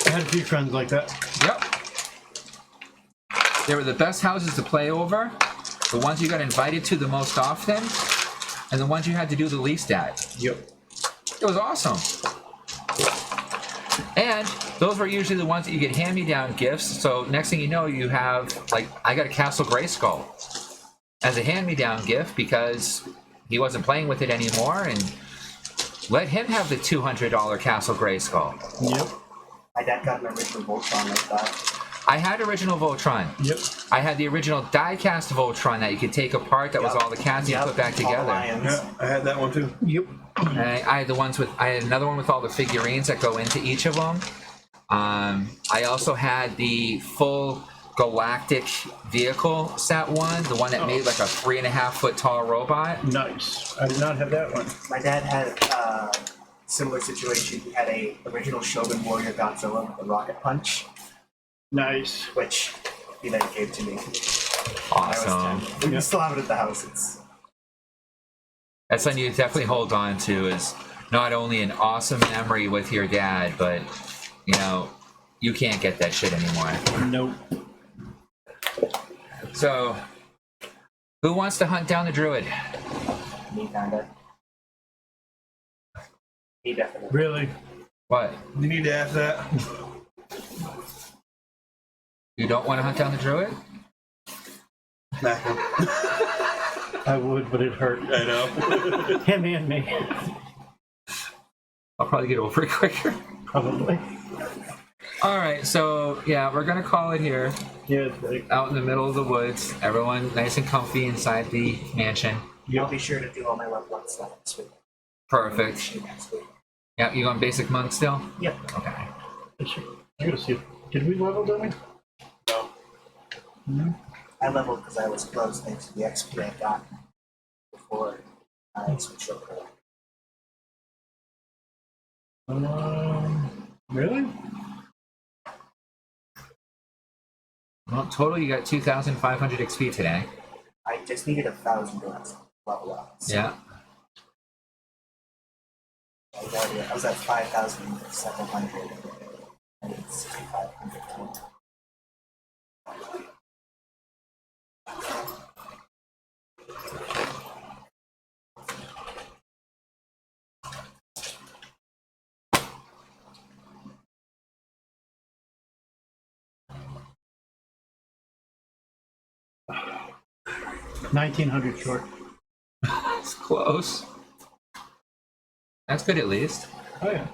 I had a few friends like that. Yep. They were the best houses to play over, the ones you got invited to the most often, and the ones you had to do the least at. Yep. It was awesome. And those were usually the ones that you get hand-me-down gifts, so next thing you know, you have, like, I got a Castle Grayskull as a hand-me-down gift because he wasn't playing with it anymore, and let him have the $200 Castle Grayskull. Yep. My dad got an original Voltron like that. I had original Voltron. Yep. I had the original die-cast Voltron that you could take apart. That was all the cats you put back all the together. lions. Yeah, I had that one too. Yep. And I had the ones with. I had another one with all the figurines that go into each of them. I also had the full galactic vehicle set one, the one that made like a 3.5 foot tall robot. Nice. I did not have that one. My dad had similar situation. He had a original Shogun Warrior Godzilla with a rocket punch, Nice. which he then gave to me. Awesome. We still have it at the house. It's That's something you definitely hold on to, is not only an awesome memory with your dad, but, you know, you can't get that shit anymore. Nope. So, who wants to hunt down the druid? me, kinda. Me, definitely. Really? What? You need to ask that. You don't want to hunt down the druid? Smack him. I would, but it hurt. I know. Him and me. I'll probably get over it quicker. Probably. All right, so yeah, we're gonna call it here, Yeah, it's like, out in the middle of the woods. Everyone nice and comfy inside the mansion. I'll be sure to do all my level 1 stuff this week. Perfect. Next week. Yeah, you going basic monk still? Yep. Okay. I gotta see. Did we level, didn't we? No. I leveled because I was close thanks to the XP I got before I switched over. Really? Well, total you got 2,500 XP today. I just needed 1,000 to level up. So Yeah. I was at 5,700 and it's 6,500 total. $1,900 short. That's close. That's good at least. Oh yeah.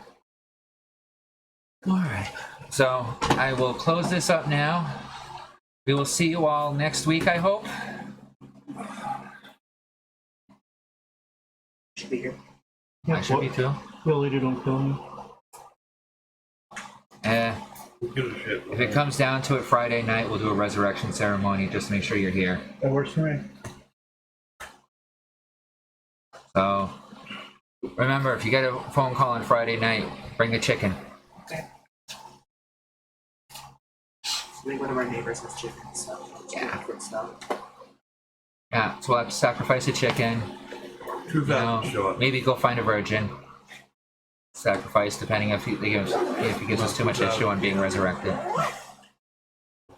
All right. So I will close this up now. We will see you all next week, I hope. Should be here. I should be too. Will later don't kill me. Who gives a shit? If it comes down to it, Friday night we'll do a resurrection ceremony. Just make sure you're here. That works for me. So remember, if you get a phone call on Friday night, bring a chicken. Okay. I think one of our neighbors has chicken, so Yeah. good stuff. Yeah, so we'll have to sacrifice a chicken. 2,000 show up. Maybe go find a virgin. Sacrifice, depending if he gives us too much issue on being resurrected.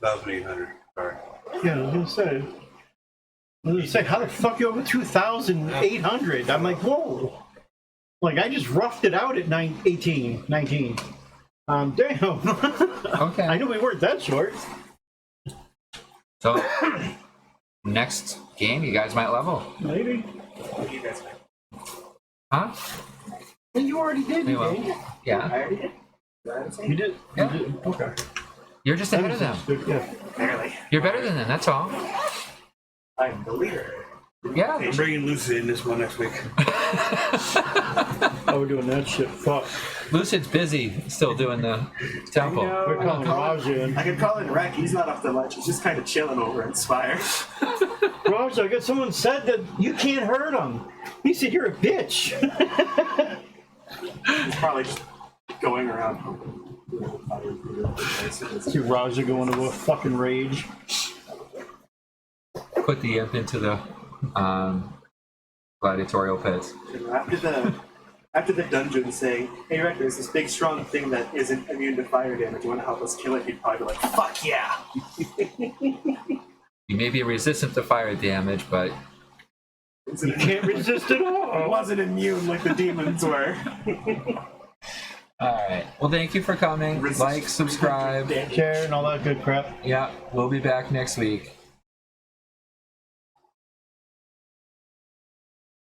1,800. Sorry. Yeah, I was gonna say, how the fuck you over 2,800? I'm like, whoa. Like, I just roughed it out at 19. Damn. Okay. I knew we weren't that short. So next game, you guys might level, Maybe. What do you guys think? huh? And you already did. We will. didn't you? I Yeah, already did. Did I say? You did. Yeah. You did. Okay. you're just ahead of them. Yeah. Barely. You're better than them. That's all. I'm the leader. Yeah. I'm bringing Lucy in this one next week. Oh, we're doing that shit. Fuck. Lucid's busy still doing the temple. We're calling Raj in. I could call in Rec. He's not up to much. He's just kind of chilling over in Spire. Raj, I got someone said that you can't hurt him. He said you're a bitch. He's probably just going around. See Raja go into a fucking rage. Put the imp into the gladiatorial pits. After the dungeon saying, "Hey, Rec, there's this big strong thing that isn't immune to fire damage. You want to help us kill it?" He'd probably be like, "Fuck yeah!" You may be resistant to fire damage, but You can't resist it It all. wasn't immune like the demons were. all right. Well, thank you for coming. Like, subscribe. Share and all that good crap. Yeah, we'll be back next week.